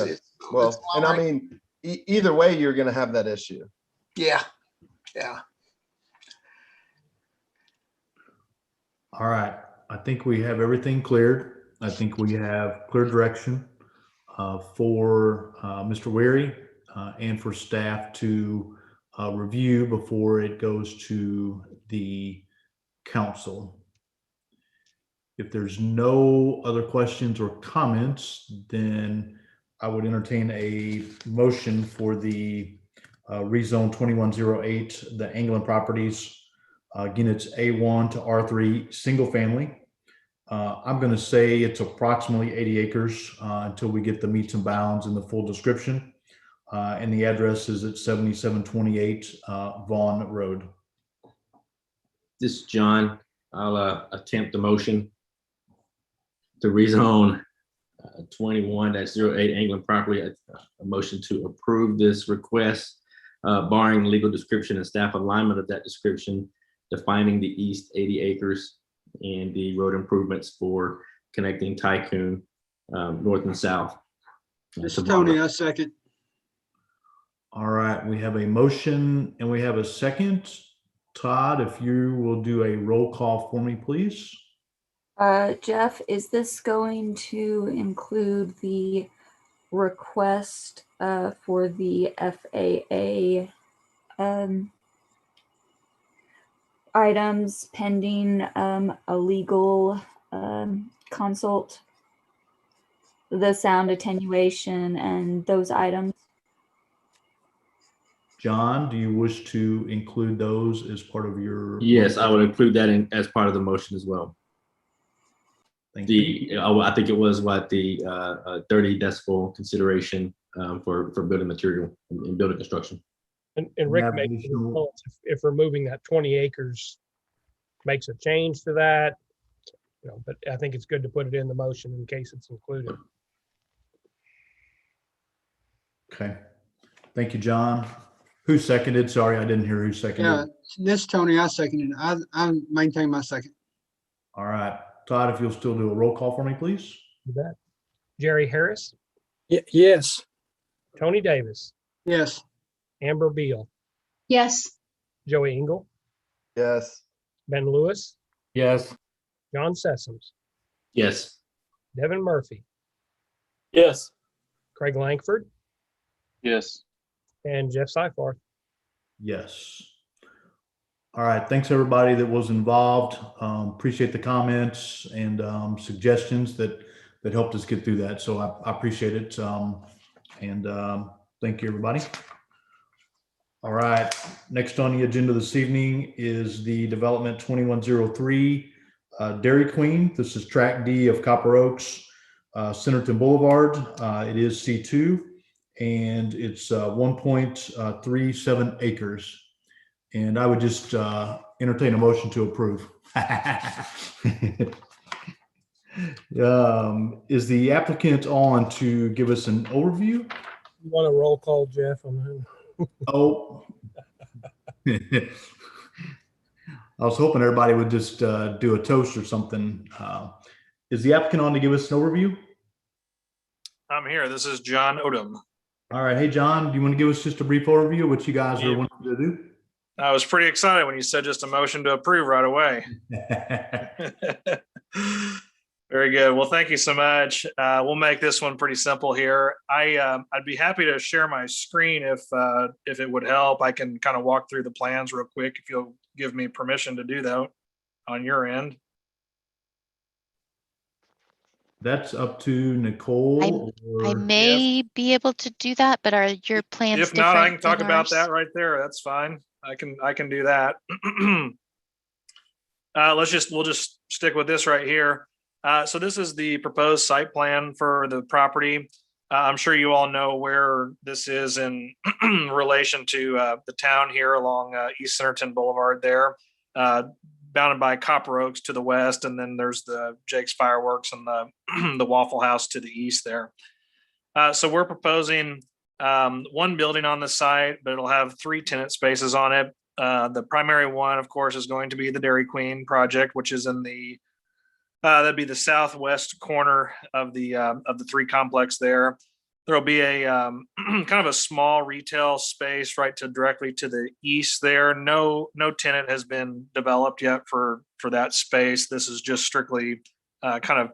well, and I mean, either way, you're going to have that issue. Yeah. All right. I think we have everything cleared. I think we have clear direction for Mr. Weary and for staff to review before it goes to the council. If there's no other questions or comments, then I would entertain a motion for the rezone 2108, the Anglin properties. Again, it's A1 to R3 single family. I'm going to say it's approximately 80 acres until we get the meets and bounds and the full description. And the address is at 7728 Vaughn Road. This is John. I'll attempt the motion to rezone 21-08 Anglin property. A motion to approve this request, barring legal description and staff alignment of that description, defining the east 80 acres and the road improvements for connecting Tycoon north and south. This is Tony, I second. All right, we have a motion and we have a second. Todd, if you will do a roll call for me, please. Jeff, is this going to include the request for the FAA items pending a legal consult, the sound attenuation and those items? John, do you wish to include those as part of your? Yes, I would include that in as part of the motion as well. Thank you. I think it was what the 30 decibel consideration for building material and building construction. And Rick made if removing that 20 acres makes a change to that, but I think it's good to put it in the motion in case it's included. Okay. Thank you, John. Who seconded? Sorry, I didn't hear who seconded. Yeah, this Tony, I seconded. I maintain my second. All right. Todd, if you'll still do a roll call for me, please. You bet. Jerry Harris, Yes. Tony Davis, Yes. Amber Beal, Yes. Joey Engel, Yes. Ben Lewis, Yes. John Sessoms, Yes. Devin Murphy, Yes. Craig Langford, Yes. and Jeff Seifarth. Yes. All right. Thanks, everybody that was involved. Appreciate the comments and suggestions that helped us get through that. So I appreciate it. Thank you, everybody. All right. Next on the agenda this evening is the Development 2103 Dairy Queen. This is Track D of Copper Oaks, Centerton Boulevard. It is C2, and it's 1.37 acres. And I would just entertain a motion to approve. Is the applicant on to give us an overview? You want a roll call, Jeff? Oh. I was hoping everybody would just do a toast or something. Is the applicant on to give us an overview? I'm here. This is John Odom. All right. Hey, John, do you want to give us just a brief overview of what you guys are wanting to do? I was pretty excited when you said just a motion to approve right away. Very good. Well, thank you so much. We'll make this one pretty simple here. I'd be happy to share my screen if it would help. I can kind of walk through the plans real quick if you'll give me permission to do that on your end. That's up to Nicole. I may be able to do that, but are your plans If not, I can different talk than about ours? that right there. That's fine. I can do that. We'll just stick with this right here. So this is the proposed site plan for the property. I'm sure you all know where this is in relation to the town here along East Centerton Boulevard there, bounded by Copper Oaks to the west, and then there's the Jake's Fireworks and the Waffle House to the east there. So we're proposing one building on the site, but it'll have 3 tenant spaces on it. The primary one, of course, is going to be the Dairy Queen project, which is in the that'd be the southwest corner of the 3 complex there. There'll be a kind of a small retail space directly to the east there. No tenant has been developed yet for that space. This is just strictly kind of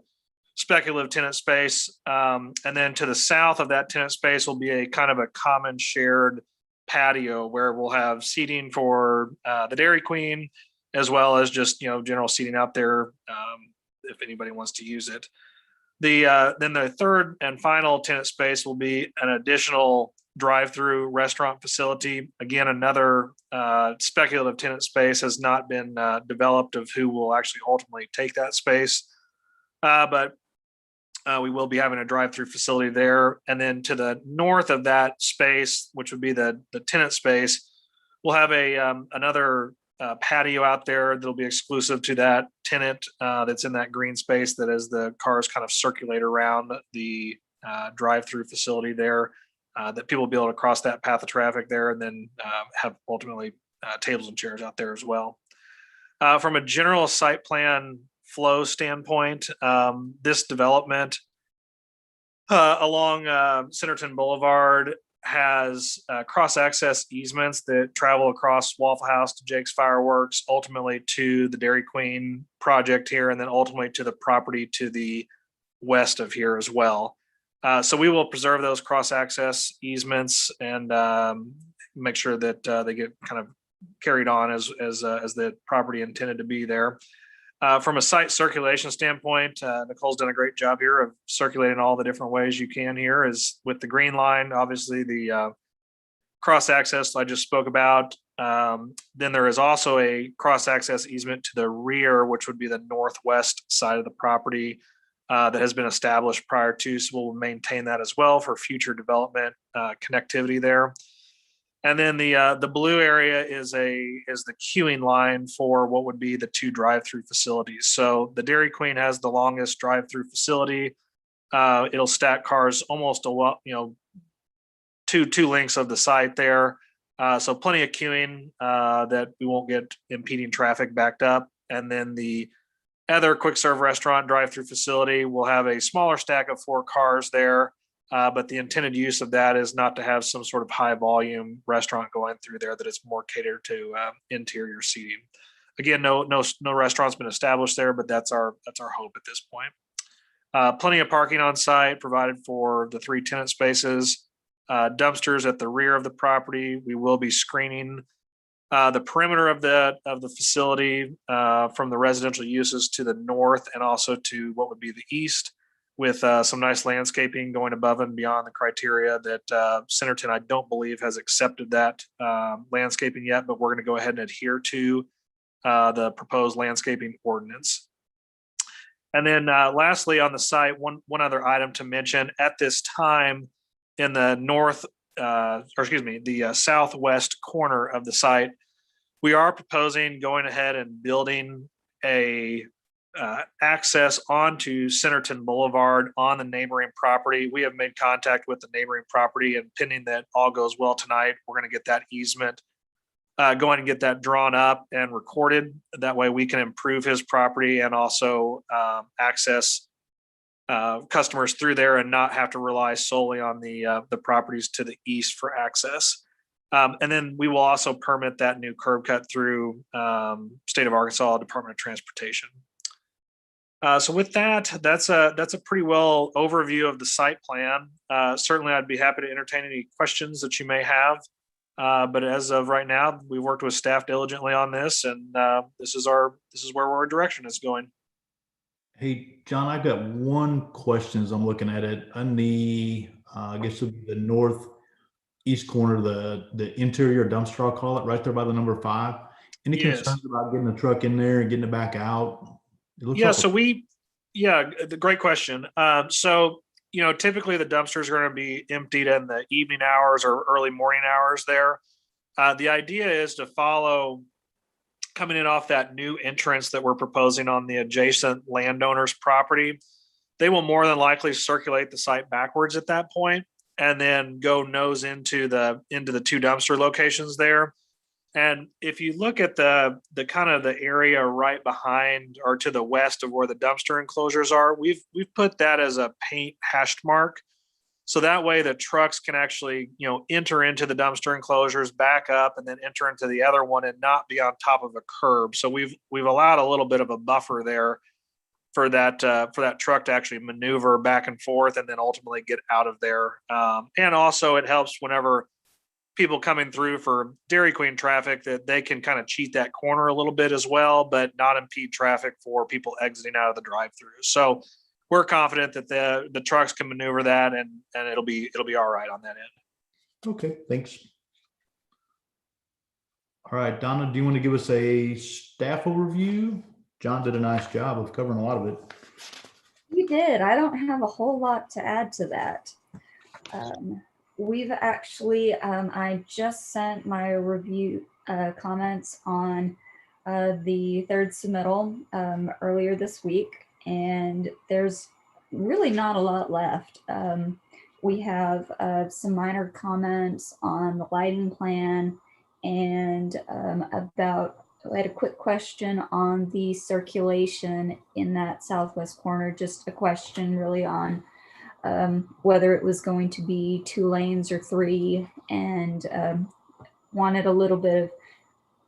speculative tenant space. And then to the south of that tenant space will be a kind of a common shared patio where we'll have seating for the Dairy Queen, as well as just, general seating out there if anybody wants to use it. Then the third and final tenant space will be an additional drive-through restaurant facility. Again, another speculative tenant space has not been developed of who will actually ultimately take that space. But we will be having a drive-through facility there. And then to the north of that space, which would be the tenant space, we'll have another patio out there that'll be exclusive to that tenant that's in that green space that as the cars kind of circulate around the drive-through facility there, that people will be able to cross that path of traffic there and then have ultimately tables and chairs out there as well. From a general site plan flow standpoint, this development along Centerton Boulevard has cross-access easements that travel across Waffle House to Jake's Fireworks, ultimately to the Dairy Queen project here, and then ultimately to the property to the west of here as well. So we will preserve those cross-access easements and make sure that they get kind of carried on as the property intended to be there. From a site circulation standpoint, Nicole's done a great job here of circulating all the different ways you can here. Is with the green line, obviously the cross access I just spoke about. Then there is also a cross access easement to the rear, which would be the northwest side of the property, that has been established prior to, so we'll maintain that as well for future development connectivity there. And then the blue area is the queuing line for what would be the 2 drive-through facilities. So the Dairy Queen has the longest drive-through facility. It'll stack cars almost two lengths of the site there. So plenty of queuing that we won't get impeding traffic backed up. And then the other quick serve restaurant drive-through facility will have a smaller stack of 4 cars there. But the intended use of that is not to have some sort of high volume restaurant going through there, that it's more catered to interior seating. Again, no restaurant's been established there, but that's our hope at this point. Plenty of parking on site provided for the 3 tenant spaces. Dumpsters at the rear of the property. We will be screening the perimeter of the facility from the residential uses to the north and also to what would be the east, with some nice landscaping going above and beyond the criteria that Centerton, I don't believe, has accepted that landscaping yet, but we're going to go ahead and adhere to the proposed landscaping ordinance. And then lastly on the site, one other item to mention at this time in the the southwest corner of the site, we are proposing going ahead and building a access onto Centerton Boulevard on the neighboring property. We have made contact with the neighboring property, and pending that all goes well tonight, we're going to get that easement going and get that drawn up and recorded. That way we can improve his property and also access customers through there and not have to rely solely on the properties to the east for access. And then we will also permit that new curb cut through State of Arkansas Department of Transportation. So with that, that's a pretty well overview of the site plan. Certainly, I'd be happy to entertain any questions that you may have. But as of right now, we've worked with staff diligently on this, and this is where our direction is going. Hey, John, I've got one question as I'm looking at it. On the, I guess it'd be the northeast corner, the interior dumpster, I'll call it, right there by the number 5. Any Yes. concerns about getting the truck in there and getting it back out? It looks Yeah, like so the great question. So, typically the dumpsters are going to be emptied in the evening hours or early morning hours there. The idea is to follow coming in off that new entrance that we're proposing on the adjacent landowner's property. They will more than likely circulate the site backwards at that point and then go nose into the 2 dumpster locations there. And if you look at the kind of the area right behind or to the west of where the dumpster enclosures are, we've put that as a paint hashed mark. So that way the trucks can actually, enter into the dumpster enclosures, back up, and then enter into the other one and not be on top of a curb. So we've allowed a little bit of a buffer there for that truck to actually maneuver back and forth and then ultimately get out of there. And also it helps whenever people coming through for Dairy Queen traffic that they can kind of cheat that corner a little bit as well, but not impede traffic for people exiting out of the drive-through. So we're confident that the trucks can maneuver that and it'll be all right on that end. okay, thanks. All right, Donna, do you want to give us a staff overview? John did a nice job of covering a lot of it. You did. I don't have a whole lot to add to that. We've actually, I just sent my review comments on the 3rd submittal earlier this week, and there's really not a lot left. We have some minor comments on the lighting plan and I had a quick question on the circulation in that southwest corner, just a question really on whether it was going to be 2 lanes or 3, and wanted a little bit of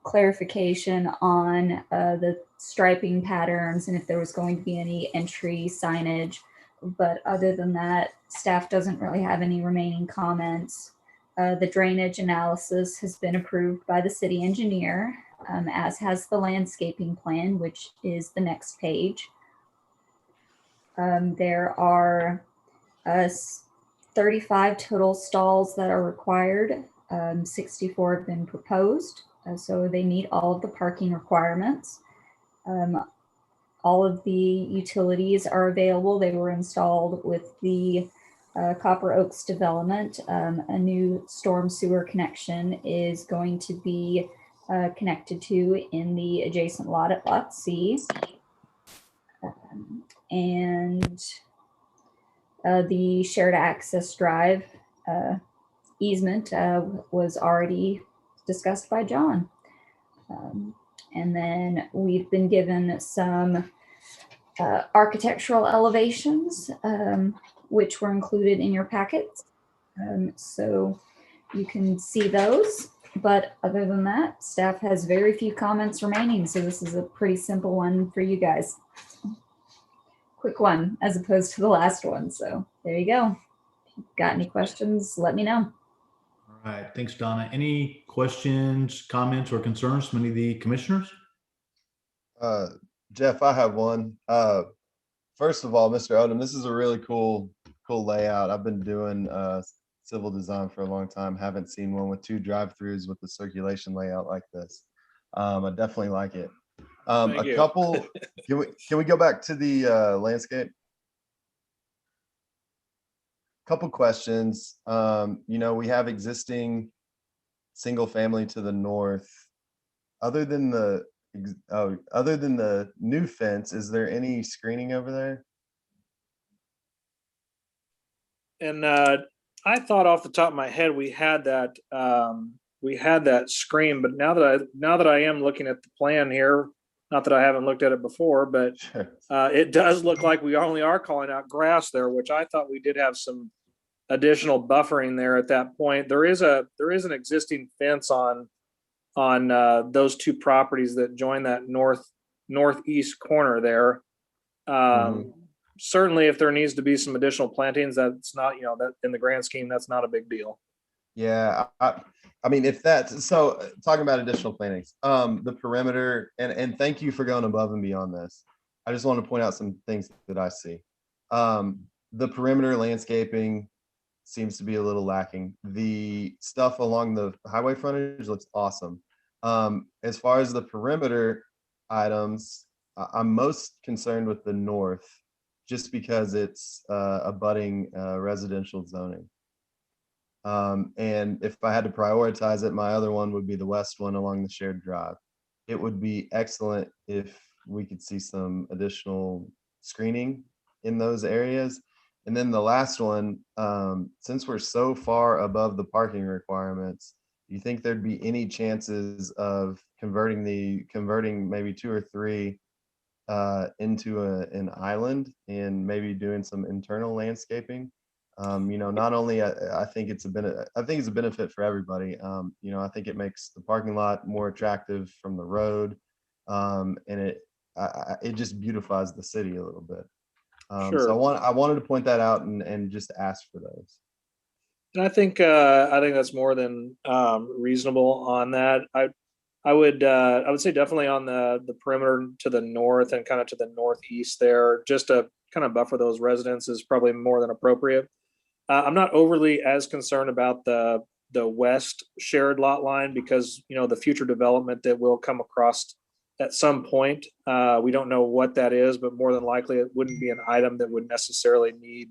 clarification on the striping patterns and if there was going to be any entry signage. But other than that, staff doesn't really have any remaining comments. The drainage analysis has been approved by the city engineer, as has the landscaping plan, which is the next page. There are 35 total stalls that are required. 64 have been proposed, so they meet all of the parking requirements. all of the utilities are available. They were installed with the Copper Oaks development. A new storm sewer connection is going to be connected to in the adjacent lot at Lot C. And the shared access drive easement was already discussed by John. And then we've been given some architectural elevations, which were included in your packets. So you can see those. But other than that, staff has very few comments remaining. So this is a pretty simple one for you guys. Quick one as opposed to the last one. So there you go. If you've got any questions, let me know. All right, thanks, Donna. Any questions, comments, or concerns from any of the commissioners? Jeff, I have one. First of all, Mr. Odom, this is a really cool layout. I've been doing civil design for a long time. Haven't seen one with 2 drive-throughs with the circulation layout like this. I definitely like it. Thank A you. couple, can we go back to the landscape? Couple questions. We have existing single family to the north. Other than the new fence, is there any screening over there? And I thought off the top of my head we had that screen, but now that I am looking at the plan here, not that I haven't looked at it before, but it does look like we only are calling out grass there, which I thought we did have some additional buffering there at that point. There is an existing fence on those 2 properties that join that northeast corner there. Certainly, if there needs to be some additional plantings, that's not, that in the grand scheme, that's not a big deal. Yeah, I mean, if that's so, talking about additional plantings, the perimeter, and thank you for going above and beyond this. I just want to point out some things that I see. The perimeter landscaping seems to be a little lacking. The stuff along the highway frontage looks awesome. As far as the perimeter items, I'm most concerned with the north, just because it's abutting residential zoning. And if I had to prioritize it, my other one would be the west one along the shared drive. It would be excellent if we could see some additional screening in those areas. And then the last one, since we're so far above the parking requirements, do you think there'd be any chances of converting maybe 2 or 3 into an island and maybe doing some internal landscaping? Not only I think it's a benefit for everybody. I think it makes the parking lot more attractive from the road, and it just beautifies the city a little bit. Sure. So I wanted to point that out and just ask for those. And I think that's more than reasonable on that. I would say definitely on the perimeter to the north and kind of to the northeast there, just to kind of buffer those residents is probably more than appropriate. I'm not overly as concerned about the west shared lot line because the future development that will come across at some point, we don't know what that is, but more than likely it wouldn't be an item that would necessarily need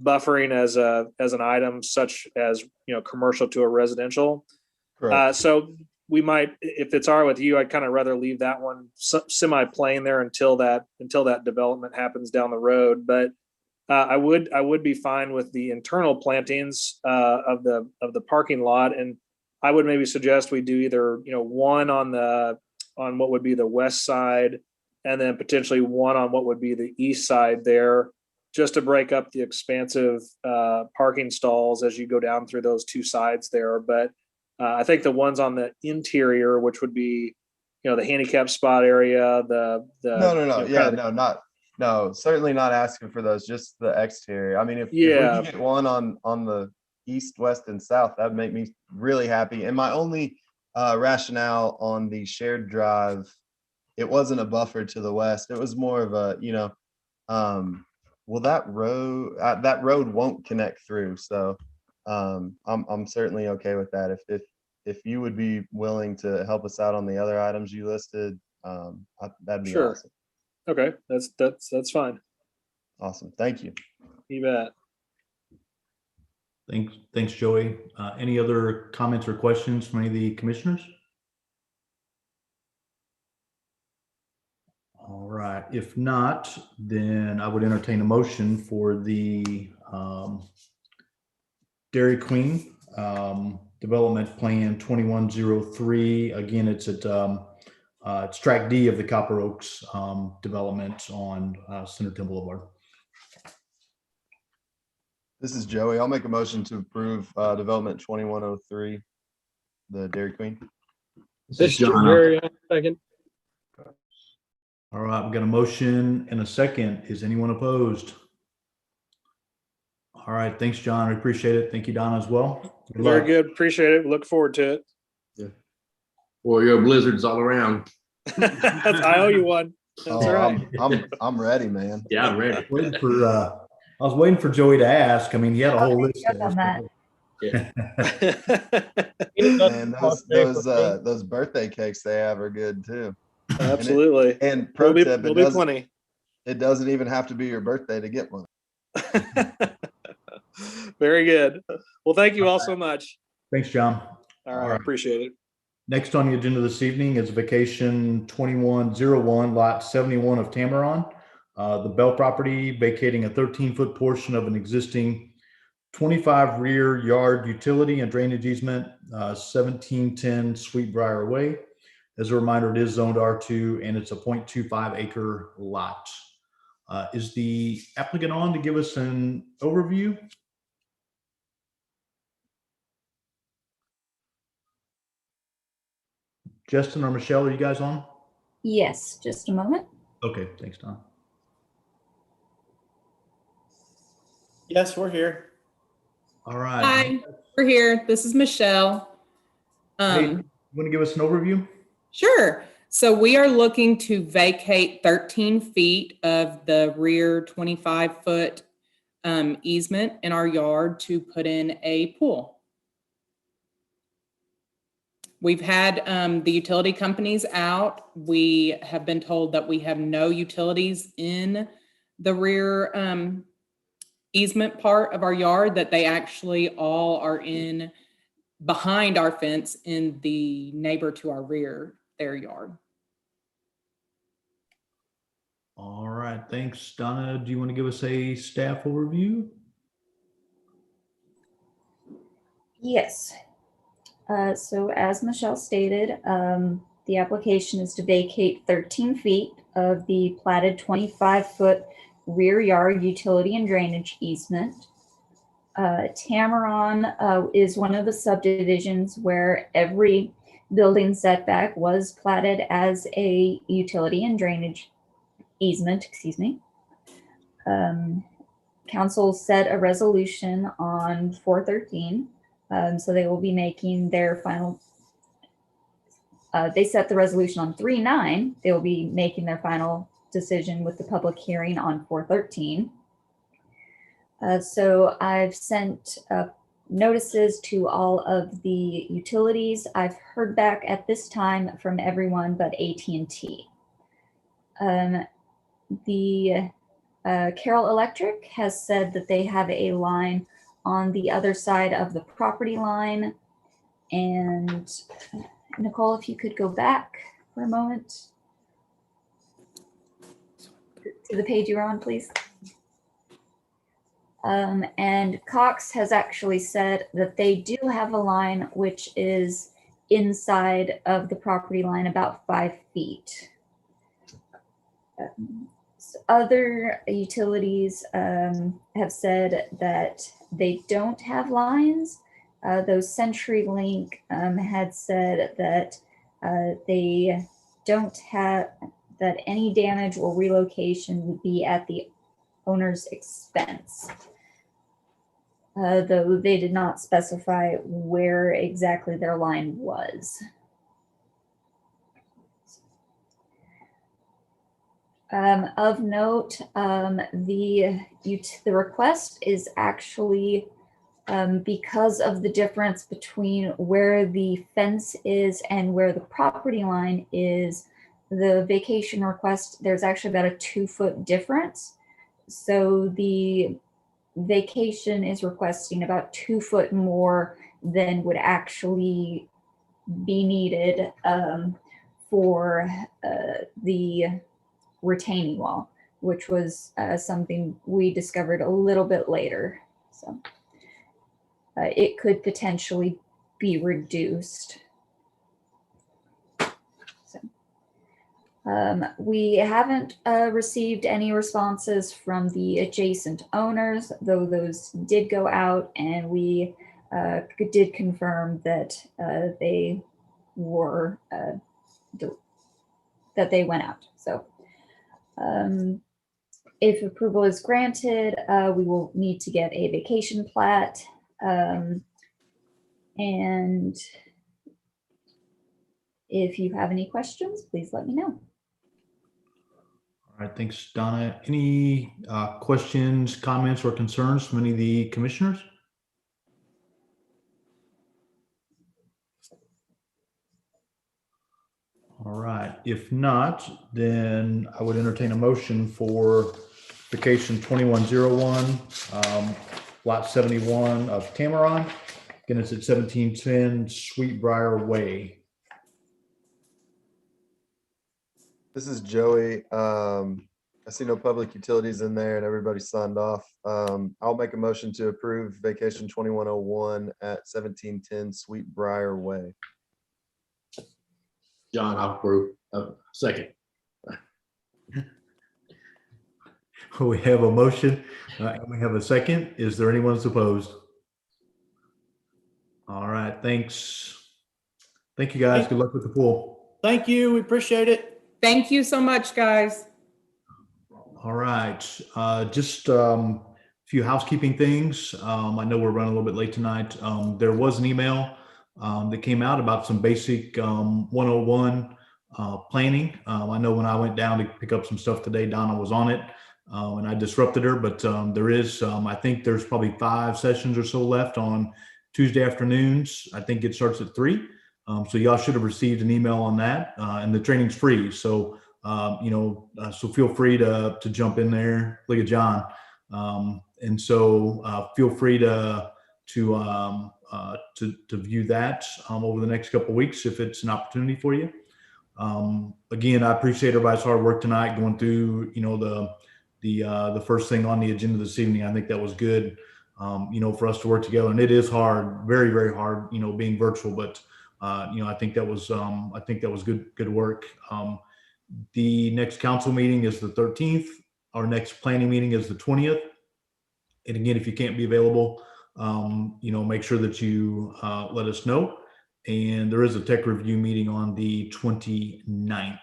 buffering as an item such as commercial to a residential. So we might, if it's all right with you, I'd kind of rather leave that one semi-plain there until that development happens down the road. But I would be fine with the internal plantings of the parking lot, and I would maybe suggest we do either one on what would be the west side, and then potentially one on what would be the east side there, just to break up the expansive parking stalls as you go down through those 2 sides there. But I think the ones on the interior, which would be the handicap spot area, No, certainly not asking for those, just the exterior. I mean, if we could get one on the east, west, and south, that'd make me really happy. And my only rationale on the shared drive, it wasn't a buffer to the west. It was more of a, well, that road won't connect through. So I'm certainly okay with that. If you would be willing to help us out on the other items you listed, that'd be awesome. Okay, that's fine. Awesome. Thank you. You bet. Thanks, Joey. Any other comments or questions from any of the commissioners? All right. If not, then I would entertain a motion for the Dairy Queen Development Plan 2103. Again, it's track D of the Copper Oaks development on Centerton Boulevard. This is Joey. I'll make a motion to approve development 2103, the Dairy Queen. This is Jerry, second. All right, we've got a motion and a second. Is anyone opposed? All right, thanks, John. I appreciate it. Thank you, Donna, as well. Very good. Appreciate it. Look forward to it. Or your blizzards all around. I owe you one. That's Oh, right. I'm ready, man. Yeah, I'm ready. I was waiting for Joey to ask. I mean, he had a whole list. On that. Yeah. And those birthday cakes they have are good too. Absolutely. And pro tip, There'll be plenty. it doesn't even have to be your birthday to get one. Very good. Well, thank you all so much. Thanks, John. All right. Appreciate it. Next on the agenda this evening is Vacation 2101, Lot 71 of Tamaron. The Bell property vacating a 13-foot portion of an existing 25 rear yard utility and drainage easement, 1710 Sweetbriar Way. As a reminder, it is zoned R2 and it's a 0.25 acre lot. Is the applicant on to give us an overview? Justin or Michelle, are you guys on? Yes, just a moment. Okay, thanks, Don. Yes, we're here. All right. Hi, we're here. This is Michelle. Hey, you want to give us an overview? Sure. So we are looking to vacate 13 feet of the rear 25-foot easement in our yard to put in a pool. We've had the utility companies out. We have been told that we have no utilities in the rear easement part of our yard, that they actually all are in behind our fence in the neighbor to our rear, their yard. All right, thanks. Donna, do you want to give us a staff overview? Yes. So as Michelle stated, the application is to vacate 13 feet of the platted 25-foot rear yard utility and drainage easement. Tamaron is one of the subdivisions where every building setback was platted as a utility and drainage easement, excuse me. Council set a resolution on 4/13. So they will be making their final, they set the resolution on 3/9. They will be making their final decision with the public hearing on 4/13. So I've sent notices to all of the utilities. I've heard back at this time from everyone but AT&T. The Carroll Electric has said that they have a line on the other side of the property line. And Nicole, if you could go back for a moment to the page you were on, please. And Cox has actually said that they do have a line which is inside of the property line about 5 feet. Other utilities have said that they don't have lines. Though CenturyLink had said that they don't have, that any damage or relocation would be at the owner's expense. Though they did not specify where exactly their line was. Of note, the request is actually because of the difference between where the fence is and where the property line is. the vacation request, there's actually about a 2-foot difference. So the vacation is requesting about 2 foot more than would actually be needed for the retaining wall, which was something we discovered a little bit later. So it could potentially be reduced. So, we haven't received any responses from the adjacent owners, though those did go out, and we did confirm that they were that they went out. So if approval is granted, we will need to get a vacation plat. And if you have any questions, please let me know. All right, thanks, Donna. Any questions, comments, or concerns from any of the commissioners? All right, if not, then I would entertain a motion for vacation 2101, lot 71 of Tamaron. Again, it's at 1710 Sweetbriar Way. This is Joey. I see no public utilities in there and everybody signed off. I'll make a motion to approve vacation 2101 at 1710 Sweetbriar Way. John, I'll approve. Second. We have a motion and we have a second. Is there anyone that's opposed? All right, thanks. Thank you, guys. Good luck with the pool. Thank you. We appreciate it. Thank you so much, guys. All right, just a few housekeeping things. I know we're running a little bit late tonight. There was an email that came out about some basic 101 planning. I know when I went down to pick up some stuff today, Donna was on it and I disrupted her, but there is, I think there's probably 5 sessions or so left on Tuesday afternoons. I think it starts at 3. So y'all should have received an email on that, and the training's free. So, so feel free to jump in there. Look at John. And so feel free to view that over the next couple of weeks if it's an opportunity for you. Again, I appreciate everybody's hard work tonight going through, the first thing on the agenda this evening. I think that was good, for us to work together, and it is hard, very, very hard, being virtual, but I think that was good work. The next council meeting is the 13th. Our next planning meeting is the 20th. And again, if you can't be available, make sure that you let us know. And there is a tech review meeting on the 29th.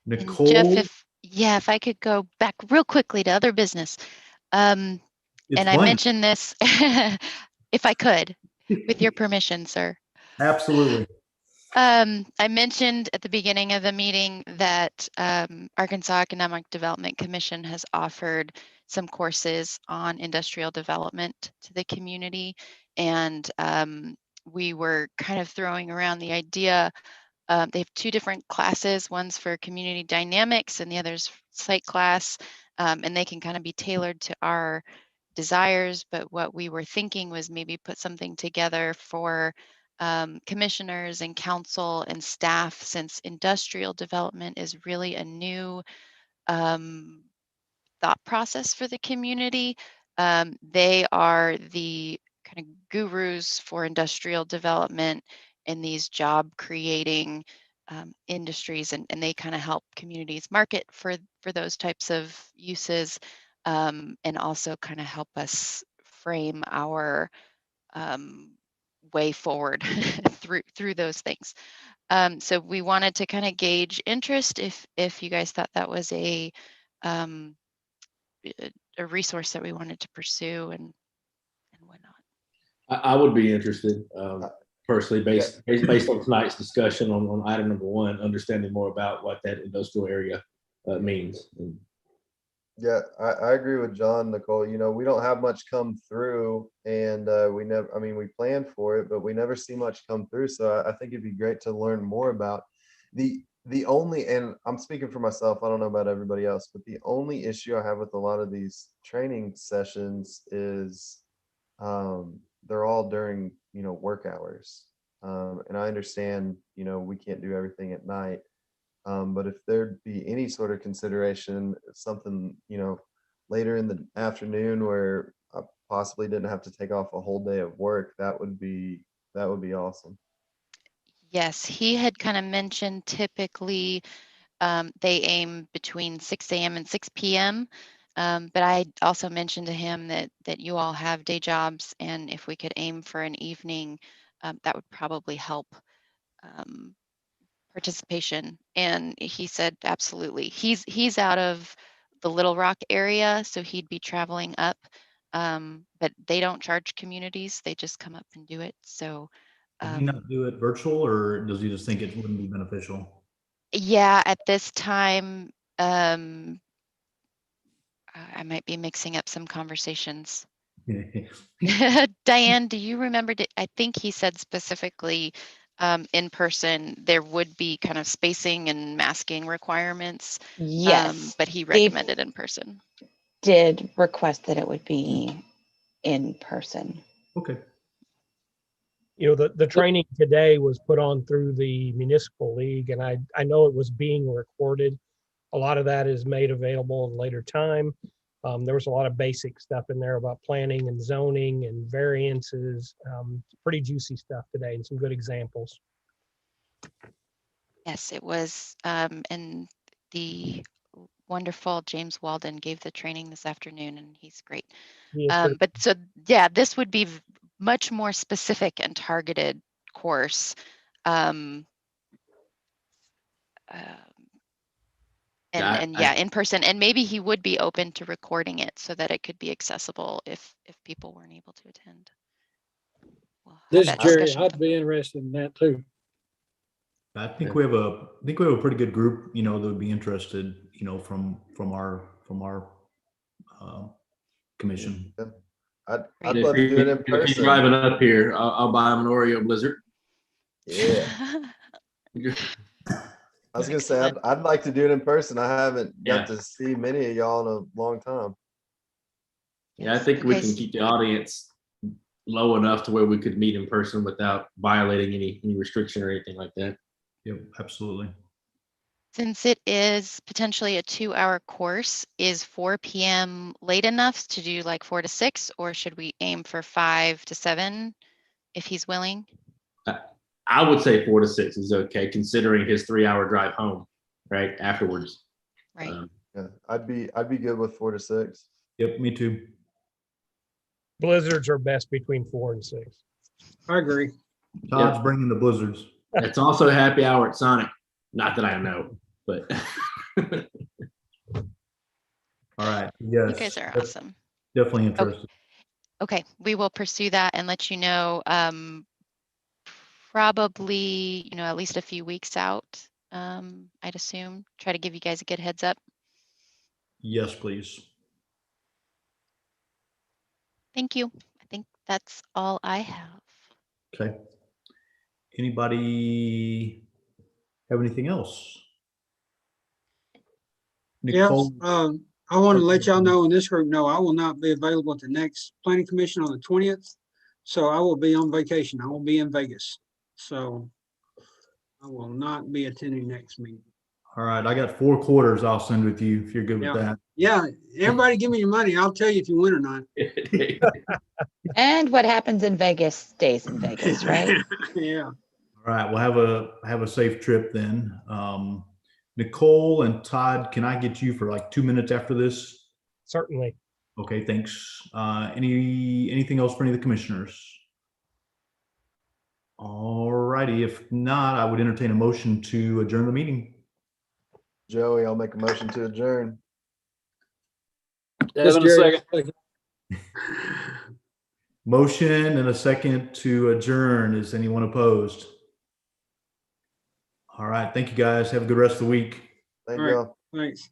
Nicole? And Jeff, if I could go back real quickly to other business. And I mentioned this, if I could, with your permission, sir. Absolutely. I mentioned at the beginning of the meeting that Arkansas Economic Development Commission has offered some courses on industrial development to the community. And we were kind of throwing around the idea. They have 2 different classes. One's for community dynamics and the other's site class. And they can kind of be tailored to our desires. But what we were thinking was maybe put something together for commissioners and council and staff, since industrial development is really a new thought process for the community. They are the kind of gurus for industrial development in these job creating industries, and they kind of help communities market for those types of uses, and also kind of help us frame our way forward through those things. So we wanted to kind of gauge interest if you guys thought that was a resource that we wanted to pursue and whatnot. I would be interested personally, based on tonight's discussion on item number 1, understanding more about what that industrial area means. Yeah, I agree with John, Nicole. We don't have much come through, and we planned for it, but we never see much come through. So I think it'd be great to learn more about The only, and I'm speaking for myself, I don't know about everybody else, but the only issue I have with a lot of these training sessions is they're all during, work hours. And I understand, we can't do everything at night. But if there'd be any sort of consideration, something, later in the afternoon where I possibly didn't have to take off a whole day of work, that would be awesome. Yes, he had kind of mentioned typically they aim between 6 a.m. and 6 p.m. But I also mentioned to him that you all have day jobs, and if we could aim for an evening, that would probably help participation. And he said absolutely. He's out of the Little Rock area, so he'd be traveling up. But they don't charge communities; they just come up and do it. So. Does he not do it virtual, or does he just think it wouldn't be beneficial? Yeah, at this time, I might be mixing up some conversations. Diane, do you remember? I think he said specifically in person, there would be kind of spacing and masking requirements. Yes. But he recommended in person. Did request that it would be in person. Okay. The training today was put on through the municipal league, and I know it was being recorded. A lot of that is made available in later time. There was a lot of basic stuff in there about planning and zoning and variances. Pretty juicy stuff today and some good examples. Yes, it was. And the wonderful James Walden gave the training this afternoon, and he's great. But so, yeah, this would be much more specific and targeted course. And in person, and maybe he would be open to recording it so that it could be accessible if people weren't able to attend. This is Jerry. I'd be interested in that too. I think we have a pretty good group, that would be interested, from our commission. I'd love to do it in If he's person. driving up here, I'll buy him an Oreo Blizzard. Yeah. I was gonna say I'd like to do it in person. I haven't got to see many of y'all in a long time. Yeah, I think we can keep the audience low enough to where we could meet in person without violating any restriction or anything like that. Yep, absolutely. Since it is potentially a 2-hour course, is 4 p.m. late enough to do like 4 to 6, or should we aim for 5 to 7 if he's willing? I would say 4 to 6 is okay, considering his 3-hour drive home, right afterwards. Right. Yeah, I'd be good with 4 to 6. Yep, me too. Blizzards are best between 4 and 6. I agree. Todd's bringing the blizzards. It's also happy hour at Sonic. Not that I know, but. All right. Yes. You guys are awesome. Definitely interested. Okay, we will pursue that and let you know. Probably, at least a few weeks out. I'd assume. Try to give you guys a good heads up. Yes, please. Thank you. I think that's all I have. Okay. Anybody have anything else? Nicole? Yes. I want to let y'all know, and this group know, I will not be available at the next planning commission on the 20th. So I will be on vacation. I will be in Vegas. So I will not be attending next meeting. All right. I got 4 quarters I'll send with you if you're good with that. Yeah. Everybody give me your money. I'll tell you if you win or not. And what happens in Vegas stays in Vegas, right? Yeah. All right. We'll have a safe trip then. Nicole and Todd, can I get you for like 2 minutes after this? Certainly. Okay, thanks. Anything else for any of the commissioners? All righty. If not, I would entertain a motion to adjourn the meeting. Joey, I'll make a motion to adjourn. Devin, a second. Motion and a second to adjourn. Is anyone opposed? All right. Thank you guys. Have a good rest of the week. Thank All you right. all. Thanks.